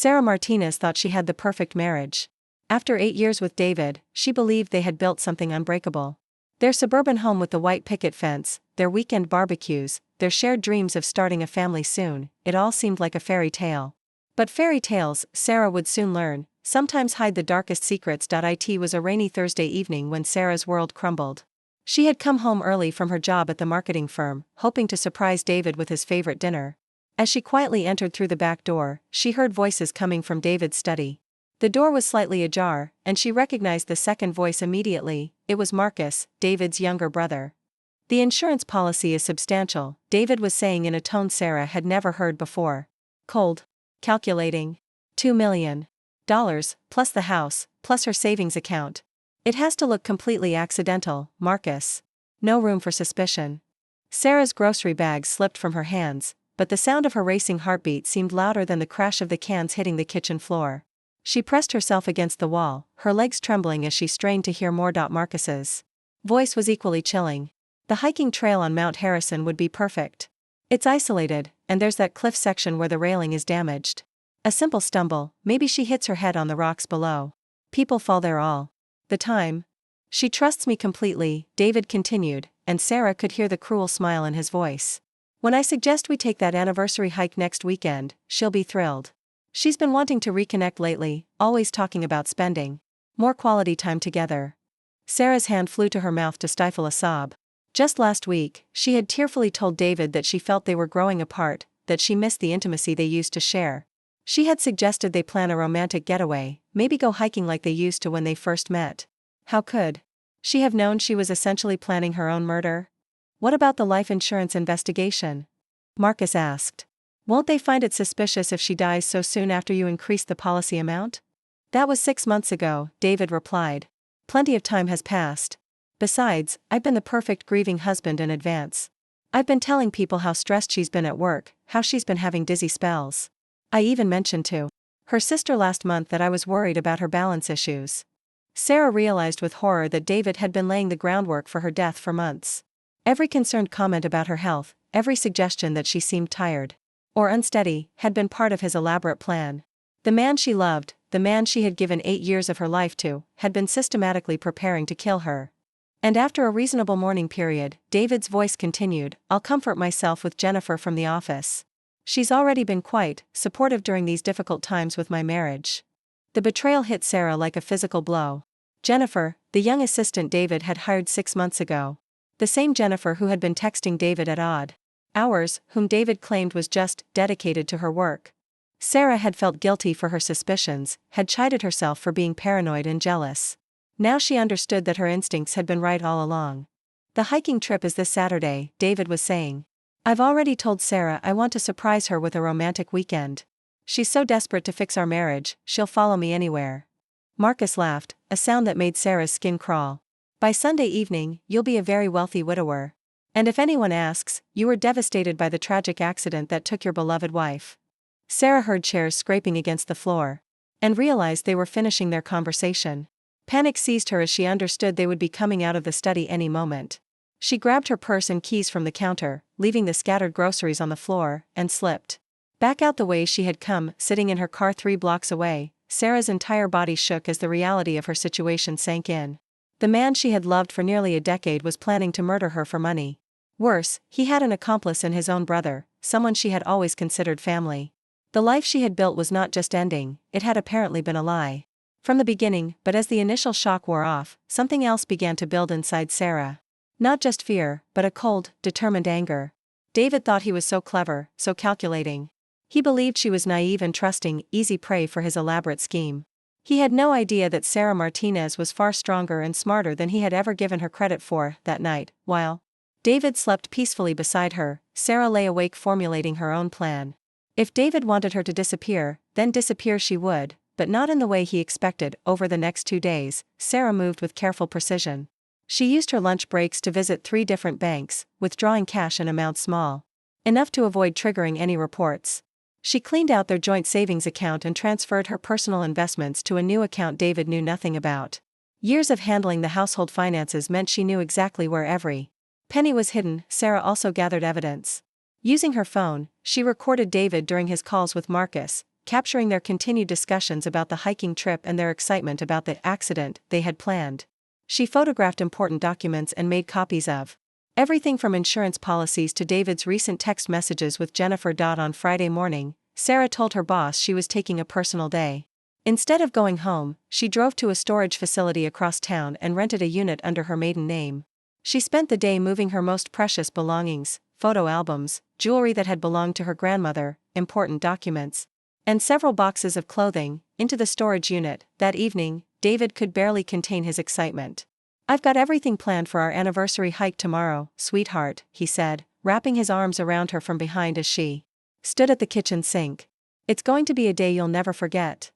Sarah Martinez thought she had the perfect marriage. After 8 years with David, she believed they had built something unbreakable. Their suburban home with the white picket fence, their weekend barbecues, their shared dreams of starting a family soon, it all seemed like a fairy tale. But fairy tales, Sarah would soon learn, sometimes hide the darkest secrets. It was a rainy Thursday evening when Sarah's world crumbled. She had come home early from her job at the marketing firm, hoping to surprise David with his favorite dinner. As she quietly entered through the back door, she heard voices coming from David's study. The door was slightly ajar, and she recognized the second voice immediately. It was Marcus, David's younger brother. "The insurance policy is substantial," David was saying in a tone Sarah had never heard before. "Cold. Calculating. $2 million. Plus the house, plus her savings account. It has to look completely accidental, Marcus. No room for suspicion." Sarah's grocery bag slipped from her hands, but the sound of her racing heartbeat seemed louder than the crash of the cans hitting the kitchen floor. She pressed herself against the wall, her legs trembling as she strained to hear more. Marcus's voice was equally chilling. "The hiking trail on Mount Harrison would be perfect. It's isolated, and there's that cliff section where the railing is damaged. A simple stumble, maybe she hits her head on the rocks below. People fall there all the time." "She trusts me completely," David continued, and Sarah could hear the cruel smile in his voice. "When I suggest we take that anniversary hike next weekend, she'll be thrilled. She's been wanting to reconnect lately, always talking about spending more quality time together." Sarah's hand flew to her mouth to stifle a sob. Just last week, she had tearfully told David that she felt they were growing apart, that she missed the intimacy they used to share. She had suggested they plan a romantic getaway, maybe go hiking like they used to when they first met. How could she have known she was essentially planning her own murder? "What about the life insurance investigation?" Marcus asked. "Won't they find it suspicious if she dies so soon after you increase the policy amount?" "That was 6 months ago," David replied. "Plenty of time has passed. Besides, I've been the perfect grieving husband in advance. I've been telling people how stressed she's been at work, how she's been having dizzy spells. I even mentioned to her sister last month that I was worried about her balance issues." Sarah realized with horror that David had been laying the groundwork for her death for months. Every concerned comment about her health, every suggestion that she seemed tired or unsteady, had been part of his elaborate plan. The man she loved, the man she had given 8 years of her life to, had been systematically preparing to kill her. And after a reasonable mourning period, David's voice continued, "I'll comfort myself with Jennifer from the office. She's already been quite supportive during these difficult times with my marriage." The betrayal hit Sarah like a physical blow. Jennifer, the young assistant David had hired 6 months ago. The same Jennifer who had been texting David at odd hours, whom David claimed was just dedicated to her work. Sarah had felt guilty for her suspicions, had chided herself for being paranoid and jealous. Now she understood that her instincts had been right all along. "The hiking trip is this Saturday," David was saying. "I've already told Sarah I want to surprise her with a romantic weekend. She's so desperate to fix our marriage, she'll follow me anywhere." Marcus laughed, a sound that made Sarah's skin crawl. "By Sunday evening, you'll be a very wealthy widower. And if anyone asks, you were devastated by the tragic accident that took your beloved wife." Sarah heard chairs scraping against the floor and realized they were finishing their conversation. Panic seized her as she understood they would be coming out of the study any moment. She grabbed her purse and keys from the counter, leaving the scattered groceries on the floor, and slipped back out the way she had come, sitting in her car 3 blocks away. Sarah's entire body shook as the reality of her situation sank in. The man she had loved for nearly a decade was planning to murder her for money. Worse, he had an accomplice in his own brother, someone she had always considered family. The life she had built was not just ending, it had apparently been a lie from the beginning. But as the initial shock wore off, something else began to build inside Sarah. Not just fear, but a cold, determined anger. David thought he was so clever, so calculating. He believed she was naive and trusting, easy prey for his elaborate scheme. He had no idea that Sarah Martinez was far stronger and smarter than he had ever given her credit for. That night, while David slept peacefully beside her, Sarah lay awake formulating her own plan. If David wanted her to disappear, then disappear she would, but not in the way he expected. Over the next 2 days, Sarah moved with careful precision. She used her lunch breaks to visit 3 different banks, withdrawing cash in amounts small enough to avoid triggering any reports. She cleaned out their joint savings account and transferred her personal investments to a new account David knew nothing about. Years of handling the household finances meant she knew exactly where every penny was hidden. Sarah also gathered evidence. Using her phone, she recorded David during his calls with Marcus, capturing their continued discussions about the hiking trip and their excitement about the accident they had planned. She photographed important documents and made copies of everything from insurance policies to David's recent text messages with Jennifer. On Friday morning, Sarah told her boss she was taking a personal day. Instead of going home, she drove to a storage facility across town and rented a unit under her maiden name. She spent the day moving her most precious belongings, photo albums, jewelry that had belonged to her grandmother, important documents, and several boxes of clothing, into the storage unit. That evening, David could barely contain his excitement. "I've got everything planned for our anniversary hike tomorrow, sweetheart," he said, wrapping his arms around her from behind as she stood at the kitchen sink. "It's going to be a day you'll never forget."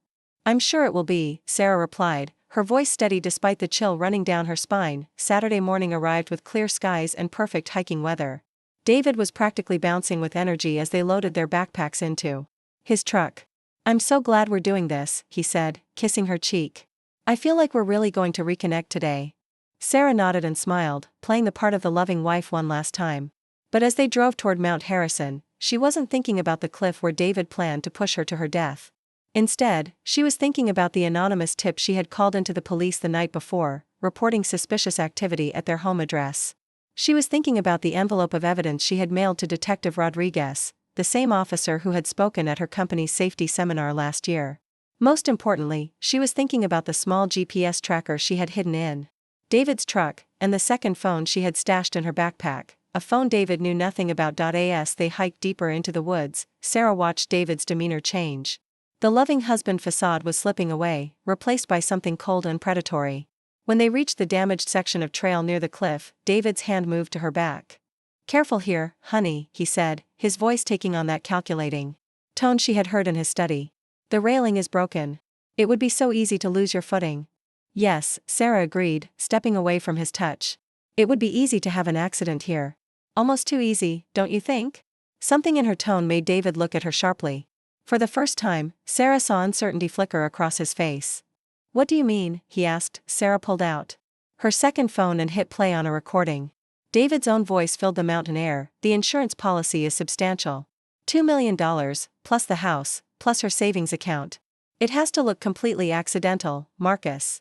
"I'm sure it will be," Sarah replied, her voice steady despite the chill running down her spine. Saturday morning arrived with clear skies and perfect hiking weather. David was practically bouncing with energy as they loaded their backpacks into his truck. "I'm so glad we're doing this," he said, kissing her cheek. "I feel like we're really going to reconnect today." Sarah nodded and smiled, playing the part of the loving wife one last time. But as they drove toward Mount Harrison, she wasn't thinking about the cliff where David planned to push her to her death. Instead, she was thinking about the anonymous tip she had called into the police the night before, reporting suspicious activity at their home address. She was thinking about the envelope of evidence she had mailed to Detective Rodriguez, the same officer who had spoken at her company's safety seminar last year. Most importantly, she was thinking about the small GPS tracker she had hidden in David's truck, and the second phone she had stashed in her backpack, a phone David knew nothing about. As they hiked deeper into the woods, Sarah watched David's demeanor change. The loving husband facade was slipping away, replaced by something cold and predatory. When they reached the damaged section of trail near the cliff, David's hand moved to her back. "Careful here, honey," he said, his voice taking on that calculating tone she had heard in his study. "The railing is broken. It would be so easy to lose your footing." "Yes," Sarah agreed, stepping away from his touch. "It would be easy to have an accident here. Almost too easy, don't you think?" Something in her tone made David look at her sharply. For the first time, Sarah saw uncertainty flicker across his face. "What do you mean?" he asked. Sarah pulled out her second phone and hit play on a recording. David's own voice filled the mountain air. "The insurance policy is substantial. $2 million, plus the house, plus her savings account. It has to look completely accidental, Marcus."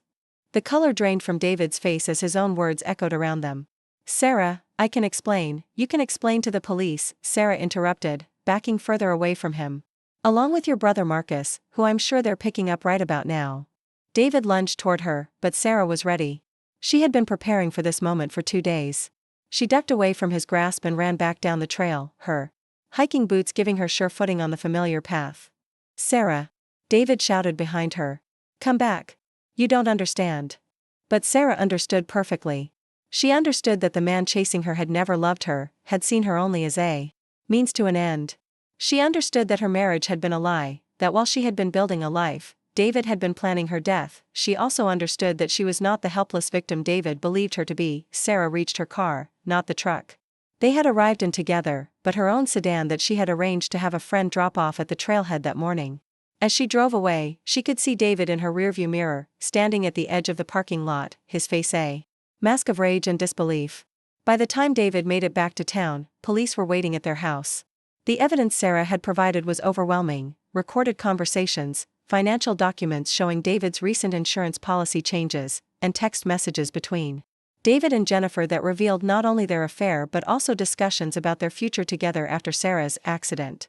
The color drained from David's face as his own words echoed around them. "Sarah, I can explain." "You can explain to the police," Sarah interrupted, backing further away from him. "Along with your brother Marcus, who I'm sure they're picking up right about now." David lunged toward her, but Sarah was ready. She had been preparing for this moment for 2 days. She ducked away from his grasp and ran back down the trail, her hiking boots giving her sure footing on the familiar path. "Sarah!" David shouted behind her. "Come back. You don't understand." But Sarah understood perfectly. She understood that the man chasing her had never loved her, had seen her only as a means to an end. She understood that her marriage had been a lie, that while she had been building a life, David had been planning her death. She also understood that she was not the helpless victim David believed her to be. Sarah reached her car, not the truck they had arrived in together, but her own sedan that she had arranged to have a friend drop off at the trailhead that morning. As she drove away, she could see David in her rearview mirror, standing at the edge of the parking lot, his face a mask of rage and disbelief. By the time David made it back to town, police were waiting at their house. The evidence Sarah had provided was overwhelming: recorded conversations, financial documents showing David's recent insurance policy changes, and text messages between David and Jennifer that revealed not only their affair but also discussions about their future together after Sarah's accident.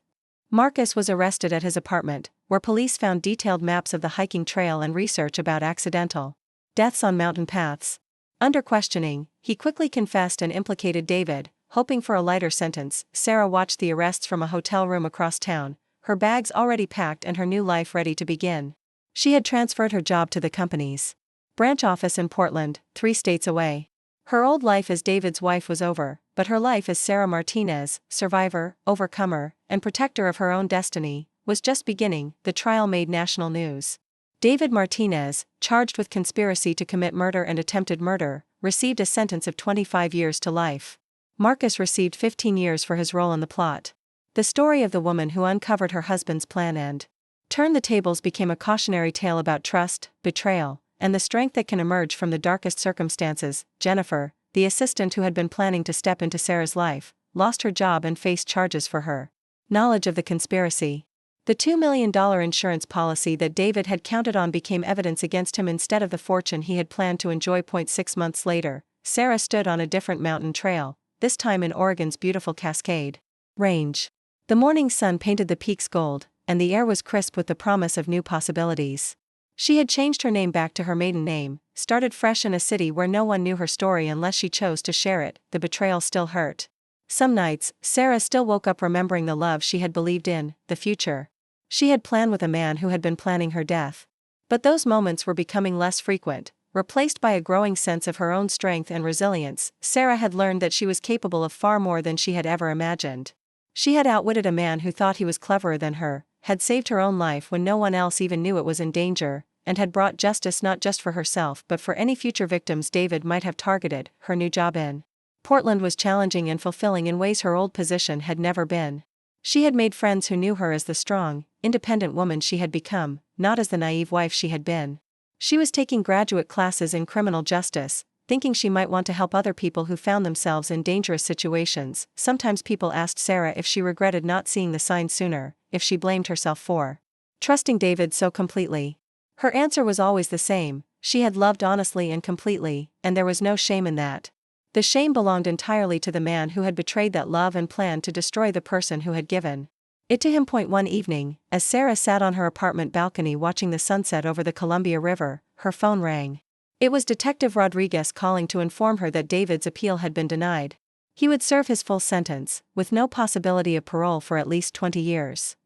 Marcus was arrested at his apartment, where police found detailed maps of the hiking trail and research about accidental deaths on mountain paths. Under questioning, he quickly confessed and implicated David, hoping for a lighter sentence. Sarah watched the arrests from a hotel room across town, her bags already packed and her new life ready to begin. She had transferred her job to the company's branch office in Portland, 3 states away. Her old life as David's wife was over, but her life as Sarah Martinez, survivor, overcomer, and protector of her own destiny, was just beginning. The trial made national news. David Martinez, charged with conspiracy to commit murder and attempted murder, received a sentence of 25 years to life. Marcus received 15 years for his role in the plot. The story of the woman who uncovered her husband's plan and turned the tables became a cautionary tale about trust, betrayal, and the strength that can emerge from the darkest circumstances. Jennifer, the assistant who had been planning to step into Sarah's life, lost her job and faced charges for her knowledge of the conspiracy. The $2 million insurance policy that David had counted on became evidence against him instead of the fortune he had planned to enjoy. 6 months later, Sarah stood on a different mountain trail, this time in Oregon's beautiful Cascade Range. The morning sun painted the peaks gold, and the air was crisp with the promise of new possibilities. She had changed her name back to her maiden name, started fresh in a city where no one knew her story unless she chose to share it. The betrayal still hurt. Some nights, Sarah still woke up remembering the love she had believed in, the future she had planned with a man who had been planning her death. But those moments were becoming less frequent, replaced by a growing sense of her own strength and resilience. Sarah had learned that she was capable of far more than she had ever imagined. She had outwitted a man who thought he was cleverer than her, had saved her own life when no one else even knew it was in danger, and had brought justice not just for herself but for any future victims David might have targeted. Her new job in Portland was challenging and fulfilling in ways her old position had never been. She had made friends who knew her as the strong, independent woman she had become, not as the naive wife she had been. She was taking graduate classes in criminal justice, thinking she might want to help other people who found themselves in dangerous situations. Sometimes people asked Sarah if she regretted not seeing the signs sooner, if she blamed herself for trusting David so completely. Her answer was always the same: she had loved honestly and completely, and there was no shame in that. The shame belonged entirely to the man who had betrayed that love and planned to destroy the person who had given it to him. One evening, as Sarah sat on her apartment balcony watching the sunset over the Columbia River, her phone rang. It was Detective Rodriguez calling to inform her that David's appeal had been denied. He would serve his full sentence, with no possibility of parole for at least 20 years.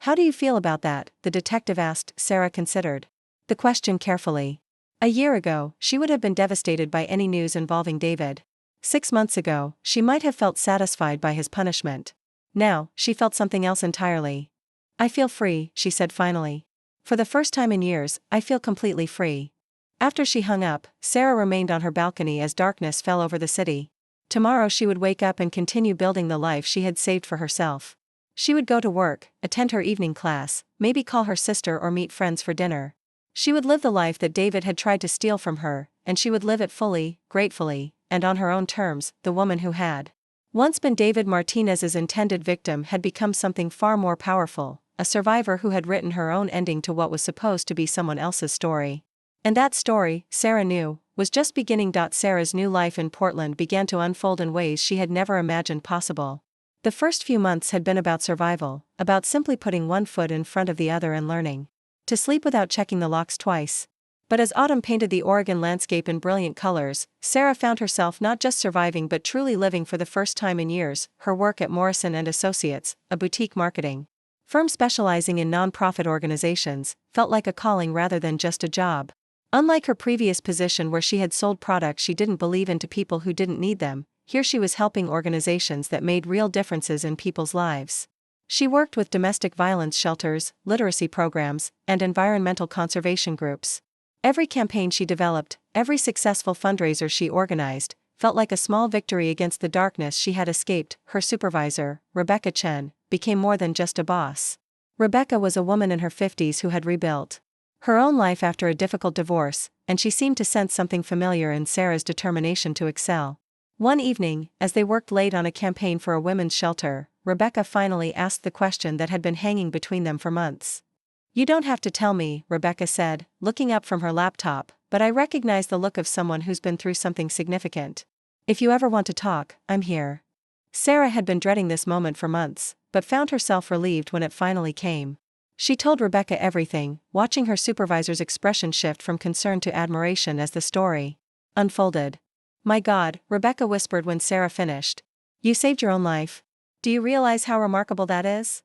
"How do you feel about that?" the detective asked. Sarah considered the question carefully. A year ago, she would have been devastated by any news involving David. 6 months ago, she might have felt satisfied by his punishment. Now, she felt something else entirely. "I feel free," she said finally. "For the first time in years, I feel completely free." After she hung up, Sarah remained on her balcony as darkness fell over the city. Tomorrow she would wake up and continue building the life she had saved for herself. She would go to work, attend her evening class, maybe call her sister or meet friends for dinner. She would live the life that David had tried to steal from her, and she would live it fully, gratefully, and on her own terms. The woman who had once been David Martinez's intended victim had become something far more powerful, a survivor who had written her own ending to what was supposed to be someone else's story. And that story, Sarah knew, was just beginning. Sarah's new life in Portland began to unfold in ways she had never imagined possible. The first few months had been about survival, about simply putting one foot in front of the other and learning to sleep without checking the locks twice. But as autumn painted the Oregon landscape in brilliant colors, Sarah found herself not just surviving but truly living for the first time in years. Her work at Morrison & Associates, a boutique marketing firm specializing in non-profit organizations, felt like a calling rather than just a job. Unlike her previous position where she had sold products she didn't believe in to people who didn't need them, here she was helping organizations that made real differences in people's lives. She worked with domestic violence shelters, literacy programs, and environmental conservation groups. Every campaign she developed, every successful fundraiser she organized, felt like a small victory against the darkness she had escaped. Her supervisor, Rebecca Chen, became more than just a boss. Rebecca was a woman in her 50s who had rebuilt her own life after a difficult divorce, and she seemed to sense something familiar in Sarah's determination to excel. One evening, as they worked late on a campaign for a women's shelter, Rebecca finally asked the question that had been hanging between them for months. "You don't have to tell me," Rebecca said, looking up from her laptop, "but I recognize the look of someone who's been through something significant. If you ever want to talk, I'm here." Sarah had been dreading this moment for months, but found herself relieved when it finally came. She told Rebecca everything, watching her supervisor's expression shift from concern to admiration as the story unfolded. "My God," Rebecca whispered when Sarah finished. "You saved your own life. Do you realize how remarkable that is?"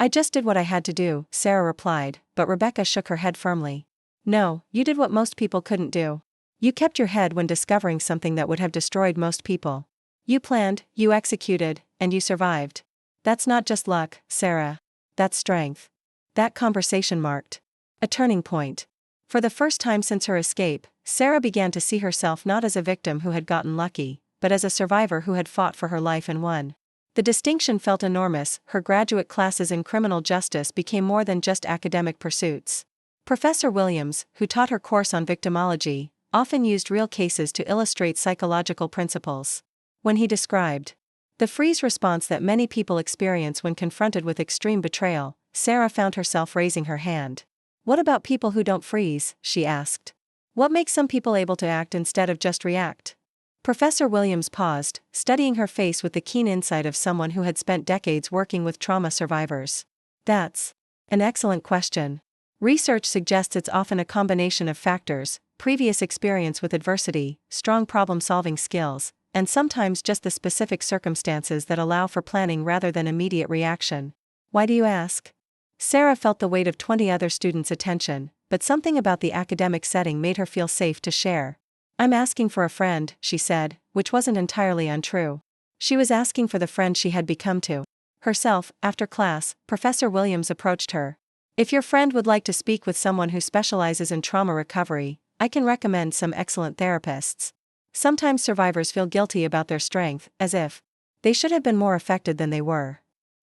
"I just did what I had to do," Sarah replied, but Rebecca shook her head firmly. "No, you did what most people couldn't do. You kept your head when discovering something that would have destroyed most people. You planned, you executed, and you survived. That's not just luck, Sarah. That's strength." That conversation marked a turning point. For the first time since her escape, Sarah began to see herself not as a victim who had gotten lucky, but as a survivor who had fought for her life and won. The distinction felt enormous. Her graduate classes in criminal justice became more than just academic pursuits. Professor Williams, who taught her course on victimology, often used real cases to illustrate psychological principles. When he described the freeze response that many people experience when confronted with extreme betrayal, Sarah found herself raising her hand. What about people who don't freeze? She asked. What makes some people able to act instead of just react? Professor Williams paused, studying her face with the keen insight of someone who had spent decades working with trauma survivors. That's an excellent question. Research suggests it's often a combination of factors: previous experience with adversity, strong problem-solving skills, and sometimes just the specific circumstances that allow for planning rather than immediate reaction. Why do you ask? Sarah felt the weight of 20 other students' attention, but something about the academic setting made her feel safe to share. I'm asking for a friend, she said, which wasn't entirely untrue. She was asking for the friend she had become to herself. After class, Professor Williams approached her. If your friend would like to speak with someone who specializes in trauma recovery, I can recommend some excellent therapists. Sometimes survivors feel guilty about their strength, as if they should have been more affected than they were.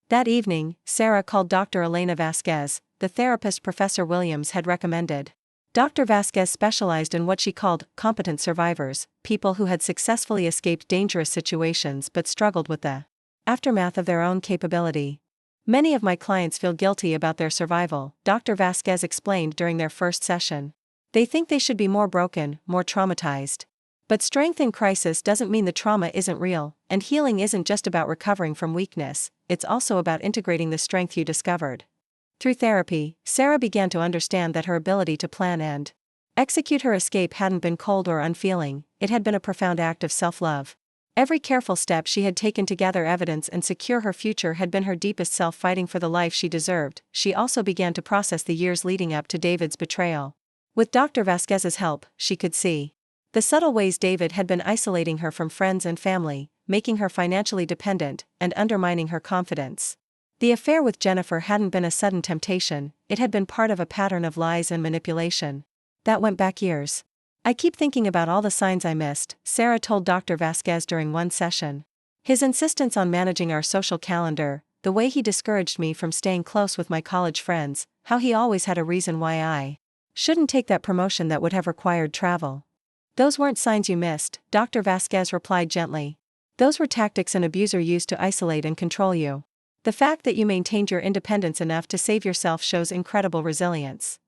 That evening, Sarah called Dr. Elena Vasquez, the therapist Professor Williams had recommended. Dr. Vasquez specialized in what she called competent survivors, people who had successfully escaped dangerous situations but struggled with the aftermath of their own capability. Many of my clients feel guilty about their survival, Dr. Vasquez explained during their first session. They think they should be more broken, more traumatized. But strength in crisis doesn't mean the trauma isn't real, and healing isn't just about recovering from weakness, it's also about integrating the strength you discovered. Through therapy, Sarah began to understand that her ability to plan and execute her escape hadn't been cold or unfeeling, it had been a profound act of self-love. Every careful step she had taken to gather evidence and secure her future had been her deepest self fighting for the life she deserved. She also began to process the years leading up to David's betrayal. With Dr. Vasquez's help, she could see the subtle ways David had been isolating her from friends and family, making her financially dependent, and undermining her confidence. The affair with Jennifer hadn't been a sudden temptation, it had been part of a pattern of lies and manipulation. That went back years. I keep thinking about all the signs I missed, Sarah told Dr. Vasquez during one session. His insistence on managing our social calendar, the way he discouraged me from staying close with my college friends, how he always had a reason why I shouldn't take that promotion that would have required travel. Those weren't signs you missed, Dr. Vasquez replied gently. Those were tactics an abuser used to isolate and control you. The fact that you maintained your independence enough to save yourself shows incredible resilience.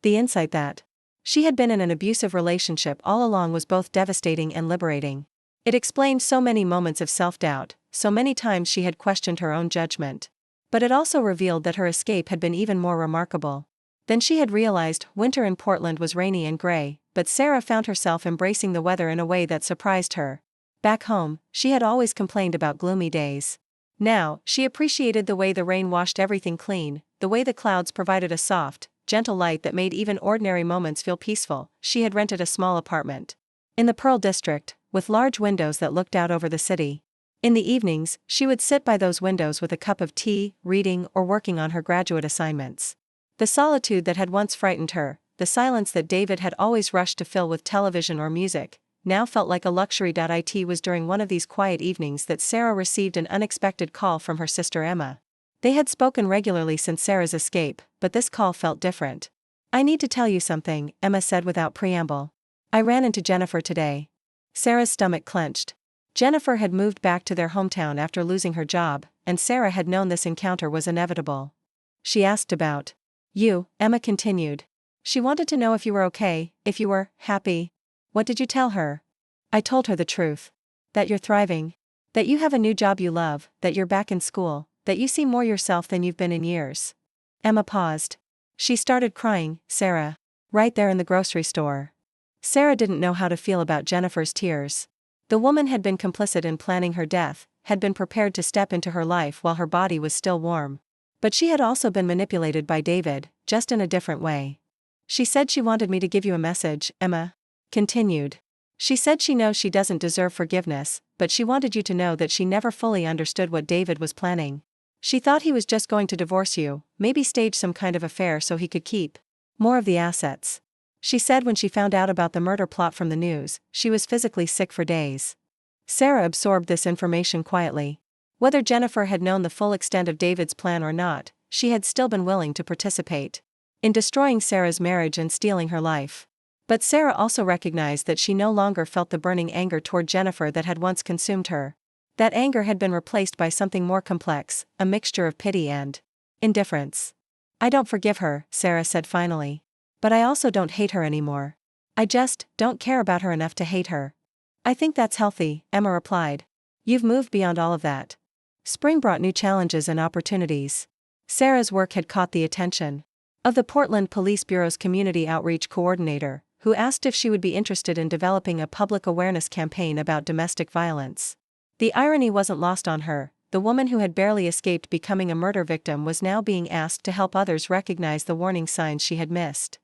The insight that she had been in an abusive relationship all along was both devastating and liberating. It explained so many moments of self-doubt, so many times she had questioned her own judgment. But it also revealed that her escape had been even more remarkable than she had realized. Winter in Portland was rainy and gray, but Sarah found herself embracing the weather in a way that surprised her. Back home, she had always complained about gloomy days. Now, she appreciated the way the rain washed everything clean, the way the clouds provided a soft, gentle light that made even ordinary moments feel peaceful. She had rented a small apartment in the Pearl District, with large windows that looked out over the city. In the evenings, she would sit by those windows with a cup of tea, reading or working on her graduate assignments. The solitude that had once frightened her, the silence that David had always rushed to fill with television or music, now felt like a luxury. It was during one of these quiet evenings that Sarah received an unexpected call from her sister Emma. They had spoken regularly since Sarah's escape, but this call felt different. I need to tell you something, Emma said without preamble. I ran into Jennifer today. Sarah's stomach clenched. Jennifer had moved back to their hometown after losing her job, and Sarah had known this encounter was inevitable. She asked about you, Emma continued. She wanted to know if you were okay, if you were happy. What did you tell her? I told her the truth. That you're thriving. That you have a new job you love, that you're back in school, that you seem more yourself than you've been in years. Emma paused. She started crying. Sarah. Right there in the grocery store. Sarah didn't know how to feel about Jennifer's tears. The woman had been complicit in planning her death, had been prepared to step into her life while her body was still warm. But she had also been manipulated by David, just in a different way. She said she wanted me to give you a message, Emma continued. She said she knows she doesn't deserve forgiveness, but she wanted you to know that she never fully understood what David was planning. She thought he was just going to divorce you, maybe stage some kind of affair so he could keep more of the assets. She said when she found out about the murder plot from the news, she was physically sick for days. Sarah absorbed this information quietly. Whether Jennifer had known the full extent of David's plan or not, she had still been willing to participate in destroying Sarah's marriage and stealing her life. But Sarah also recognized that she no longer felt the burning anger toward Jennifer that had once consumed her. That anger had been replaced by something more complex, a mixture of pity and indifference. I don't forgive her, Sarah said finally. But I also don't hate her anymore. I just don't care about her enough to hate her. I think that's healthy, Emma replied. You've moved beyond all of that. Spring brought new challenges and opportunities. Sarah's work had caught the attention of the Portland Police Bureau's community outreach coordinator, who asked if she would be interested in developing a public awareness campaign about domestic violence. The irony wasn't lost on her. The woman who had barely escaped becoming a murder victim was now being asked to help others recognize the warning signs she had missed.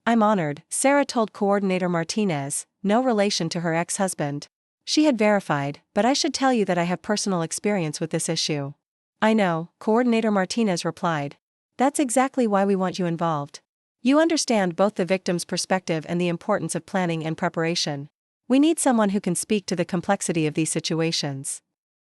I'm honored, Sarah told Coordinator Martinez, no relation to her ex-husband. She had verified, but I should tell you that I have personal experience with this issue. I know, Coordinator Martinez replied. That's exactly why we want you involved. You understand both the victim's perspective and the importance of planning and preparation. We need someone who can speak to the complexity of these situations.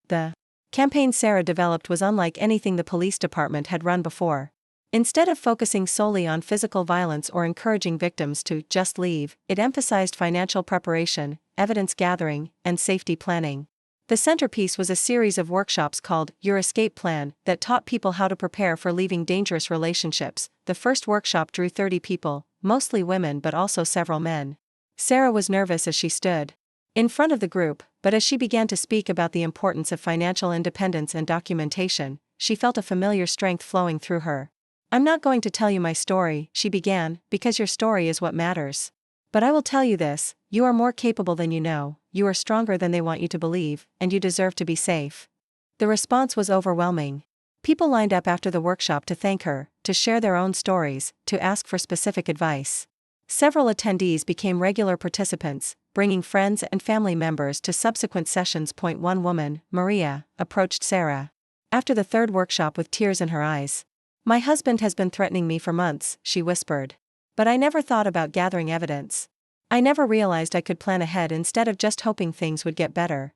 The campaign Sarah developed was unlike anything the police department had run before. Instead of focusing solely on physical violence or encouraging victims to just leave, it emphasized financial preparation, evidence gathering, and safety planning. The centerpiece was a series of workshops called Your Escape Plan that taught people how to prepare for leaving dangerous relationships. The first workshop drew 30 people, mostly women but also several men. Sarah was nervous as she stood in front of the group, but as she began to speak about the importance of financial independence and documentation, she felt a familiar strength flowing through her. I'm not going to tell you my story, she began, because your story is what matters. But I will tell you this, you are more capable than you know, you are stronger than they want you to believe, and you deserve to be safe. The response was overwhelming. People lined up after the workshop to thank her, to share their own stories, to ask for specific advice. Several attendees became regular participants, bringing friends and family members to subsequent sessions. One woman, Maria, approached Sarah after the third workshop with tears in her eyes. My husband has been threatening me for months, she whispered. But I never thought about gathering evidence. I never realized I could plan ahead instead of just hoping things would get better.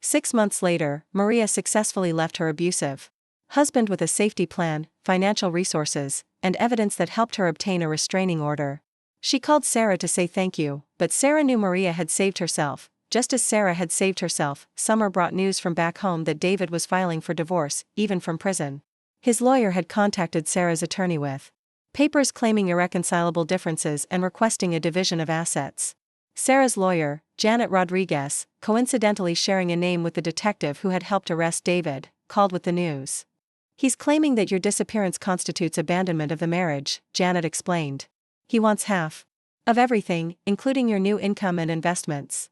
6 months later, Maria successfully left her abusive husband with a safety plan, financial resources, and evidence that helped her obtain a restraining order. She called Sarah to say thank you, but Sarah knew Maria had saved herself. Just as Sarah had saved herself, Summer brought news from back home that David was filing for divorce, even from prison. His lawyer had contacted Sarah's attorney with papers claiming irreconcilable differences and requesting a division of assets. Sarah's lawyer, Janet Rodriguez, coincidentally sharing a name with the detective who had helped arrest David, called with the news. He's claiming that your disappearance constitutes abandonment of the marriage, Janet explained. He wants half of everything, including your new income and investments.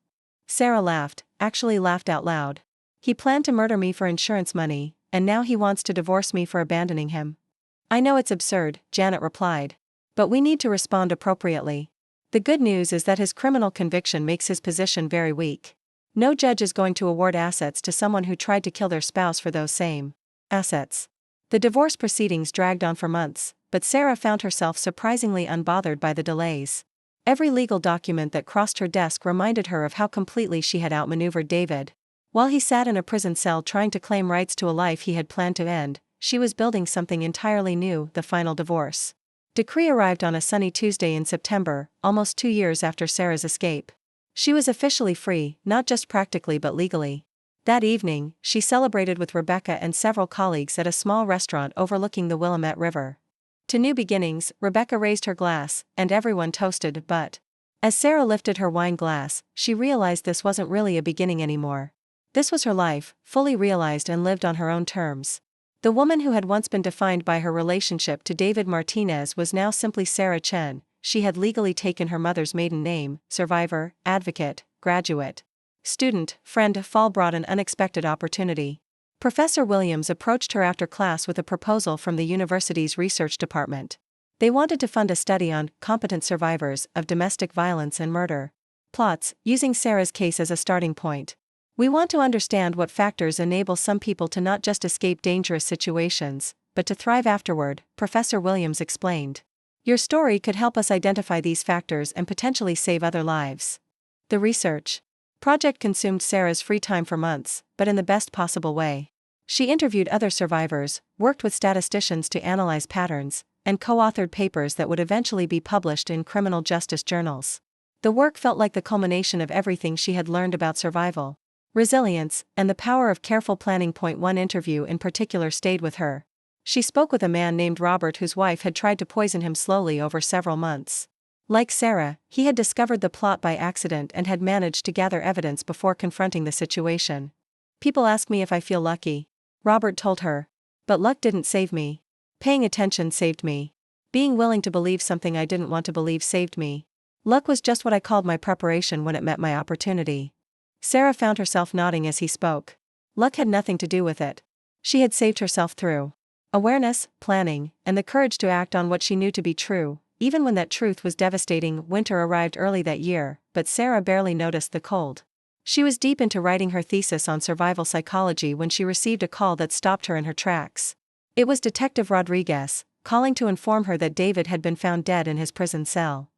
Sarah laughed, actually laughed out loud. He planned to murder me for insurance money, and now he wants to divorce me for abandoning him. I know it's absurd, Janet replied. But we need to respond appropriately. The good news is that his criminal conviction makes his position very weak. No judge is going to award assets to someone who tried to kill their spouse for those same assets. The divorce proceedings dragged on for months, but Sarah found herself surprisingly unbothered by the delays. Every legal document that crossed her desk reminded her of how completely she had outmaneuvered David. While he sat in a prison cell trying to claim rights to a life he had planned to end, she was building something entirely new, the final divorce decree arrived on a sunny Tuesday in September, almost 2 years after Sarah's escape. She was officially free, not just practically but legally. That evening, she celebrated with Rebecca and several colleagues at a small restaurant overlooking the Willamette River. To new beginnings, Rebecca raised her glass, and everyone toasted, but as Sarah lifted her wine glass, she realized this wasn't really a beginning anymore. This was her life, fully realized and lived on her own terms. The woman who had once been defined by her relationship to David Martinez was now simply Sarah Chen. She had legally taken her mother's maiden name. Survivor, advocate, graduate, student, friend. Fall brought an unexpected opportunity. Professor Williams approached her after class with a proposal from the university's research department. They wanted to fund a study on competent survivors of domestic violence and murder plots, using Sarah's case as a starting point. We want to understand what factors enable some people to not just escape dangerous situations, but to thrive afterward, Professor Williams explained. Your story could help us identify these factors and potentially save other lives. The research project consumed Sarah's free time for months, but in the best possible way. She interviewed other survivors, worked with statisticians to analyze patterns, and co-authored papers that would eventually be published in criminal justice journals. The work felt like the culmination of everything she had learned about survival, resilience, and the power of careful planning. One interview in particular stayed with her. She spoke with a man named Robert whose wife had tried to poison him slowly over several months. Like Sarah, he had discovered the plot by accident and had managed to gather evidence before confronting the situation. People ask me if I feel lucky, Robert told her. But luck didn't save me. Paying attention saved me. Being willing to believe something I didn't want to believe saved me. Luck was just what I called my preparation when it met my opportunity. Sarah found herself nodding as he spoke. Luck had nothing to do with it. She had saved herself through awareness, planning, and the courage to act on what she knew to be true, even when that truth was devastating. Winter arrived early that year, but Sarah barely noticed the cold. She was deep into writing her thesis on survival psychology when she received a call that stopped her in her tracks. It was Detective Rodriguez, calling to inform her that David had been found dead in his prison cell.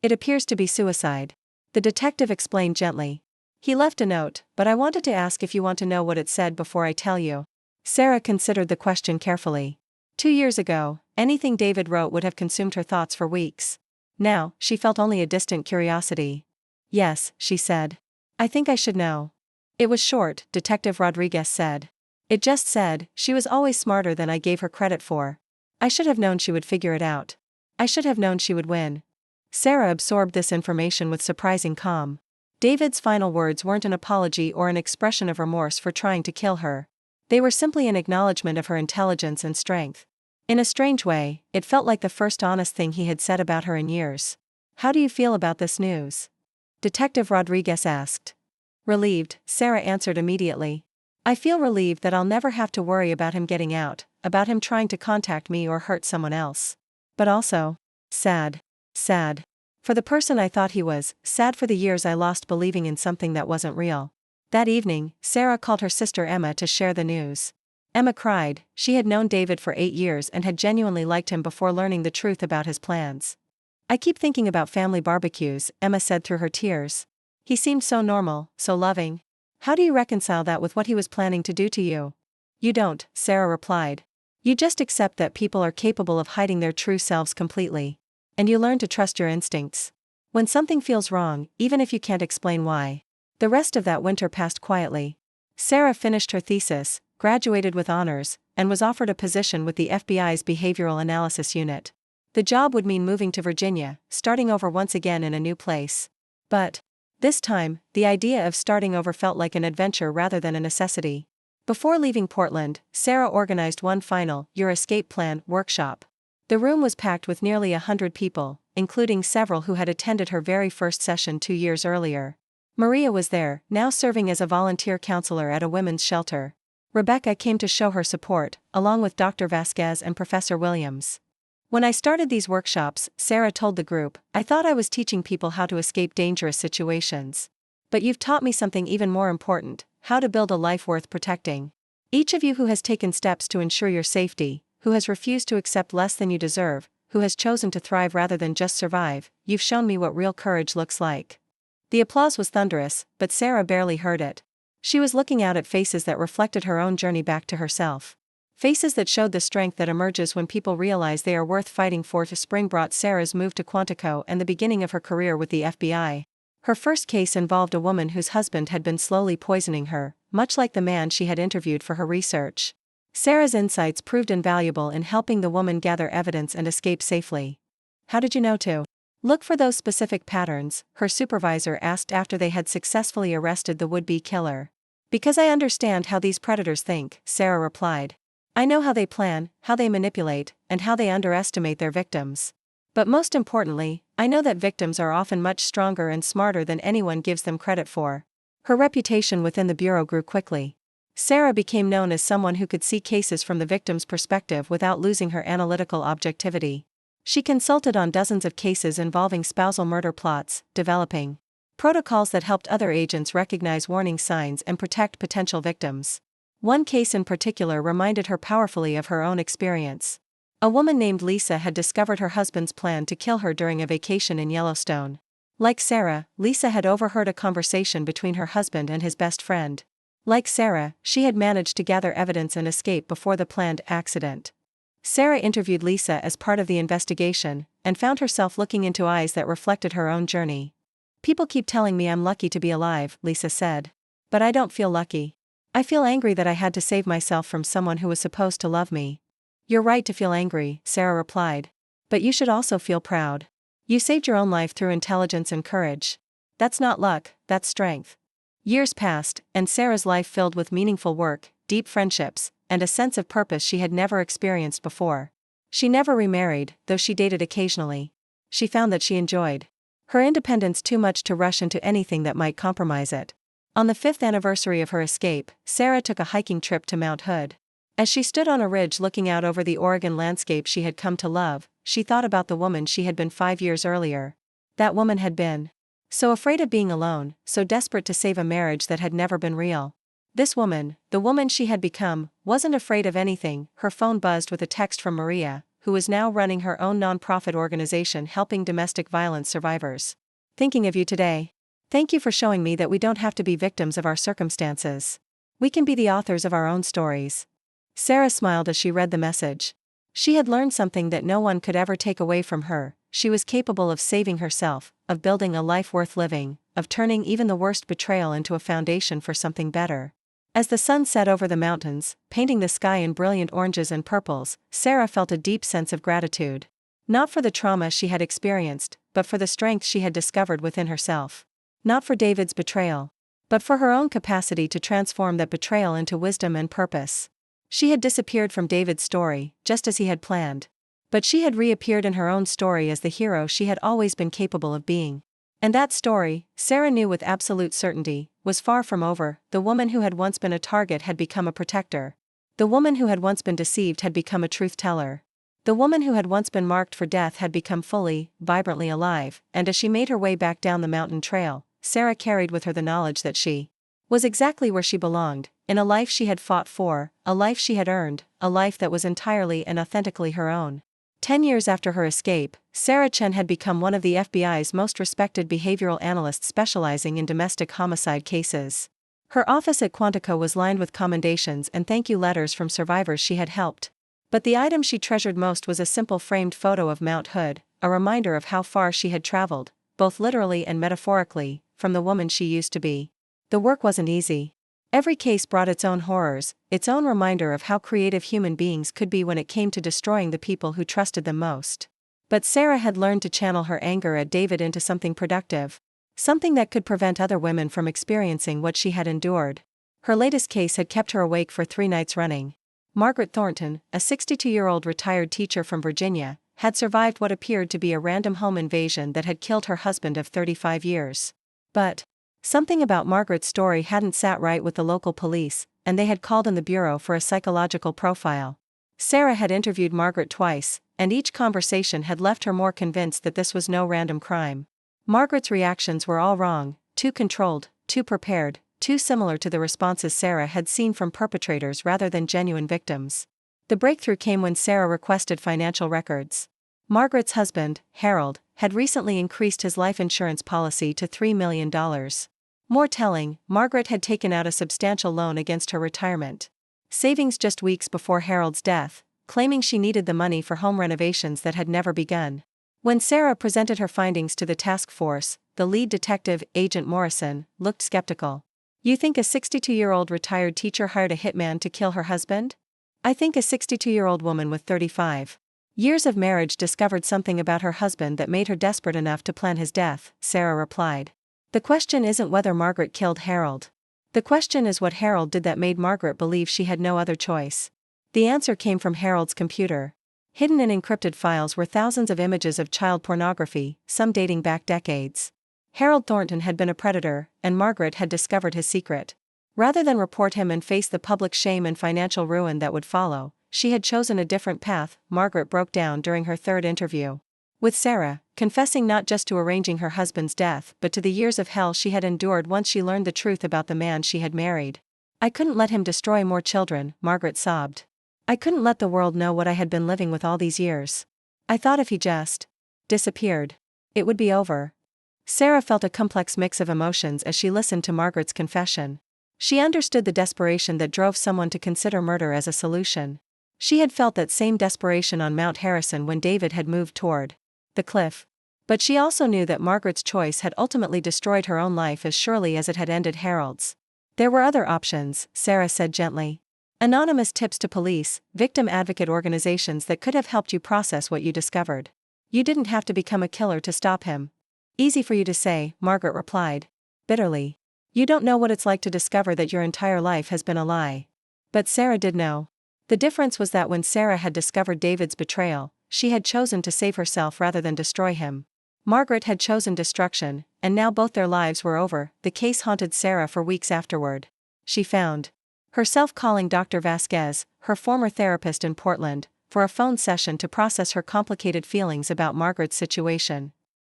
It appears to be suicide. The detective explained gently. He left a note, but I wanted to ask if you want to know what it said before I tell you. Sarah considered the question carefully. 2 years ago, anything David wrote would have consumed her thoughts for weeks. Now, she felt only a distant curiosity. Yes, she said. I think I should know. It was short, Detective Rodriguez said. It just said, she was always smarter than I gave her credit for. I should have known she would figure it out. I should have known she would win. Sarah absorbed this information with surprising calm. David's final words weren't an apology or an expression of remorse for trying to kill her. They were simply an acknowledgement of her intelligence and strength. In a strange way, it felt like the first honest thing he had said about her in years. How do you feel about this news? Detective Rodriguez asked. Relieved, Sarah answered immediately. I feel relieved that I'll never have to worry about him getting out, about him trying to contact me or hurt someone else. But also, sad. Sad. For the person I thought he was, sad for the years I lost believing in something that wasn't real. That evening, Sarah called her sister Emma to share the news. Emma cried. She had known David for 8 years and had genuinely liked him before learning the truth about his plans. I keep thinking about family barbecues, Emma said through her tears. He seemed so normal, so loving. How do you reconcile that with what he was planning to do to you? You don't, Sarah replied. You just accept that people are capable of hiding their true selves completely. And you learn to trust your instincts. When something feels wrong, even if you can't explain why. The rest of that winter passed quietly. Sarah finished her thesis, graduated with honors, and was offered a position with the FBI's Behavioral Analysis Unit. The job would mean moving to Virginia, starting over once again in a new place. But this time, the idea of starting over felt like an adventure rather than a necessity. Before leaving Portland, Sarah organized one final Your Escape Plan workshop. The room was packed with nearly 100 people, including several who had attended her very first session 2 years earlier. Maria was there, now serving as a volunteer counselor at a women's shelter. Rebecca came to show her support, along with Dr. Vasquez and Professor Williams. When I started these workshops, Sarah told the group, I thought I was teaching people how to escape dangerous situations. But you've taught me something even more important, how to build a life worth protecting. Each of you who has taken steps to ensure your safety, who has refused to accept less than you deserve, who has chosen to thrive rather than just survive, you've shown me what real courage looks like. The applause was thunderous, but Sarah barely heard it. She was looking out at faces that reflected her own journey back to herself. Faces that showed the strength that emerges when people realize they are worth fighting for. Spring brought Sarah's move to Quantico and the beginning of her career with the FBI. Her first case involved a woman whose husband had been slowly poisoning her, much like the man she had interviewed for her research. Sarah's insights proved invaluable in helping the woman gather evidence and escape safely. How did you know to look for those specific patterns? Her supervisor asked after they had successfully arrested the would-be killer. Because I understand how these predators think, Sarah replied. I know how they plan, how they manipulate, and how they underestimate their victims. But most importantly, I know that victims are often much stronger and smarter than anyone gives them credit for. Her reputation within the bureau grew quickly. Sarah became known as someone who could see cases from the victim's perspective without losing her analytical objectivity. She consulted on dozens of cases involving spousal murder plots, developing protocols that helped other agents recognize warning signs and protect potential victims. One case in particular reminded her powerfully of her own experience. A woman named Lisa had discovered her husband's plan to kill her during a vacation in Yellowstone. Like Sarah, Lisa had overheard a conversation between her husband and his best friend. Like Sarah, she had managed to gather evidence and escape before the planned accident. Sarah interviewed Lisa as part of the investigation, and found herself looking into eyes that reflected her own journey. People keep telling me I'm lucky to be alive, Lisa said. But I don't feel lucky. I feel angry that I had to save myself from someone who was supposed to love me. You're right to feel angry, Sarah replied. But you should also feel proud. You saved your own life through intelligence and courage. That's not luck, that's strength. Years passed, and Sarah's life filled with meaningful work, deep friendships, and a sense of purpose she had never experienced before. She never remarried, though she dated occasionally. She found that she enjoyed her independence too much to rush into anything that might compromise it. On the 5th anniversary of her escape, Sarah took a hiking trip to Mount Hood. As she stood on a ridge looking out over the Oregon landscape she had come to love, she thought about the woman she had been 5 years earlier. That woman had been so afraid of being alone, so desperate to save a marriage that had never been real. This woman, the woman she had become, wasn't afraid of anything. Her phone buzzed with a text from Maria, who was now running her own nonprofit organization helping domestic violence survivors. Thinking of you today. Thank you for showing me that we don't have to be victims of our circumstances. We can be the authors of our own stories. Sarah smiled as she read the message. She had learned something that no one could ever take away from her. She was capable of saving herself, of building a life worth living, of turning even the worst betrayal into a foundation for something better. As the sun set over the mountains, painting the sky in brilliant oranges and purples, Sarah felt a deep sense of gratitude. Not for the trauma she had experienced, but for the strength she had discovered within herself. Not for David's betrayal, but for her own capacity to transform that betrayal into wisdom and purpose. She had disappeared from David's story, just as he had planned. But she had reappeared in her own story as the hero she had always been capable of being. And that story, Sarah knew with absolute certainty, was far from over. The woman who had once been a target had become a protector. The woman who had once been deceived had become a truth teller. The woman who had once been marked for death had become fully, vibrantly alive, and as she made her way back down the mountain trail, Sarah carried with her the knowledge that she was exactly where she belonged, in a life she had fought for, a life she had earned, a life that was entirely and authentically her own. 10 years after her escape, Sarah Chen had become one of the FBI's most respected behavioral analysts specializing in domestic homicide cases. Her office at Quantico was lined with commendations and thank you letters from survivors she had helped. But the item she treasured most was a simple framed photo of Mount Hood, a reminder of how far she had traveled, both literally and metaphorically, from the woman she used to be. The work wasn't easy. Every case brought its own horrors, its own reminder of how creative human beings could be when it came to destroying the people who trusted them most. But Sarah had learned to channel her anger at David into something productive. Something that could prevent other women from experiencing what she had endured. Her latest case had kept her awake for 3 nights running. Margaret Thornton, a 62-year-old retired teacher from Virginia, had survived what appeared to be a random home invasion that had killed her husband of 35 years. But something about Margaret's story hadn't sat right with the local police, and they had called in the bureau for a psychological profile. Sarah had interviewed Margaret twice, and each conversation had left her more convinced that this was no random crime. Margaret's reactions were all wrong, too controlled, too prepared, too similar to the responses Sarah had seen from perpetrators rather than genuine victims. The breakthrough came when Sarah requested financial records. Margaret's husband, Harold, had recently increased his life insurance policy to $3 million. More telling, Margaret had taken out a substantial loan against her retirement savings just weeks before Harold's death, claiming she needed the money for home renovations that had never begun. When Sarah presented her findings to the task force, the lead detective, Agent Morrison, looked skeptical. You think a 62-year-old retired teacher hired a hitman to kill her husband? I think a 62-year-old woman with 35 years of marriage discovered something about her husband that made her desperate enough to plan his death, Sarah replied. The question isn't whether Margaret killed Harold. The question is what Harold did that made Margaret believe she had no other choice. The answer came from Harold's computer. Hidden in encrypted files were thousands of images of child pornography, some dating back decades. Harold Thornton had been a predator, and Margaret had discovered his secret. Rather than report him and face the public shame and financial ruin that would follow, she had chosen a different path. Margaret broke down during her 3rd interview with Sarah, confessing not just to arranging her husband's death but to the years of hell she had endured once she learned the truth about the man she had married. I couldn't let him destroy more children, Margaret sobbed. I couldn't let the world know what I had been living with all these years. I thought if he just disappeared, it would be over. Sarah felt a complex mix of emotions as she listened to Margaret's confession. She understood the desperation that drove someone to consider murder as a solution. She had felt that same desperation on Mount Harrison when David had moved toward the cliff. But she also knew that Margaret's choice had ultimately destroyed her own life as surely as it had ended Harold's. There were other options, Sarah said gently. Anonymous tips to police, victim advocate organizations that could have helped you process what you discovered. You didn't have to become a killer to stop him. Easy for you to say, Margaret replied. Bitterly. You don't know what it's like to discover that your entire life has been a lie. But Sarah did know. The difference was that when Sarah had discovered David's betrayal, she had chosen to save herself rather than destroy him. Margaret had chosen destruction, and now both their lives were over. The case haunted Sarah for weeks afterward. She found herself calling Dr. Vasquez, her former therapist in Portland, for a phone session to process her complicated feelings about Margaret's situation.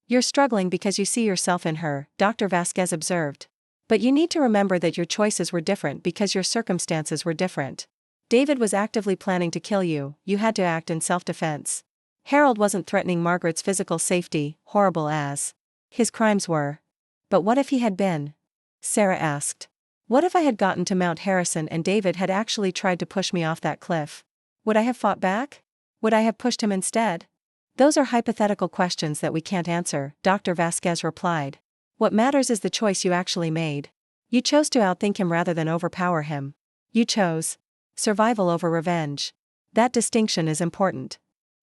You're struggling because you see yourself in her, Dr. Vasquez observed. But you need to remember that your choices were different because your circumstances were different. David was actively planning to kill you, you had to act in self-defense. Harold wasn't threatening Margaret's physical safety, horrible as his crimes were. But what if he had been? Sarah asked. What if I had gotten to Mount Harrison and David had actually tried to push me off that cliff? Would I have fought back? Would I have pushed him instead? Those are hypothetical questions that we can't answer, Dr. Vasquez replied. What matters is the choice you actually made. You chose to outthink him rather than overpower him. You chose survival over revenge. That distinction is important.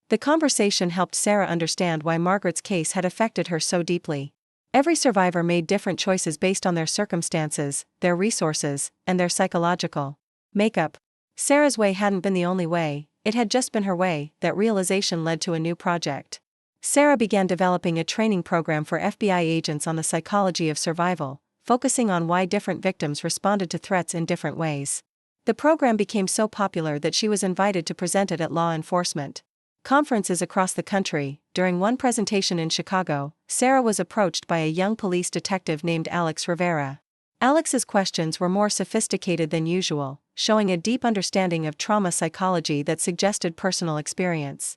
The conversation helped Sarah understand why Margaret's case had affected her so deeply. Every survivor made different choices based on their circumstances, their resources, and their psychological makeup. Sarah's way hadn't been the only way, it had just been her way. That realization led to a new project. Sarah began developing a training program for FBI agents on the psychology of survival, focusing on why different victims responded to threats in different ways. The program became so popular that she was invited to present it at law enforcement conferences across the country. During one presentation in Chicago, Sarah was approached by a young police detective named Alex Rivera. Alex's questions were more sophisticated than usual, showing a deep understanding of trauma psychology that suggested personal experience.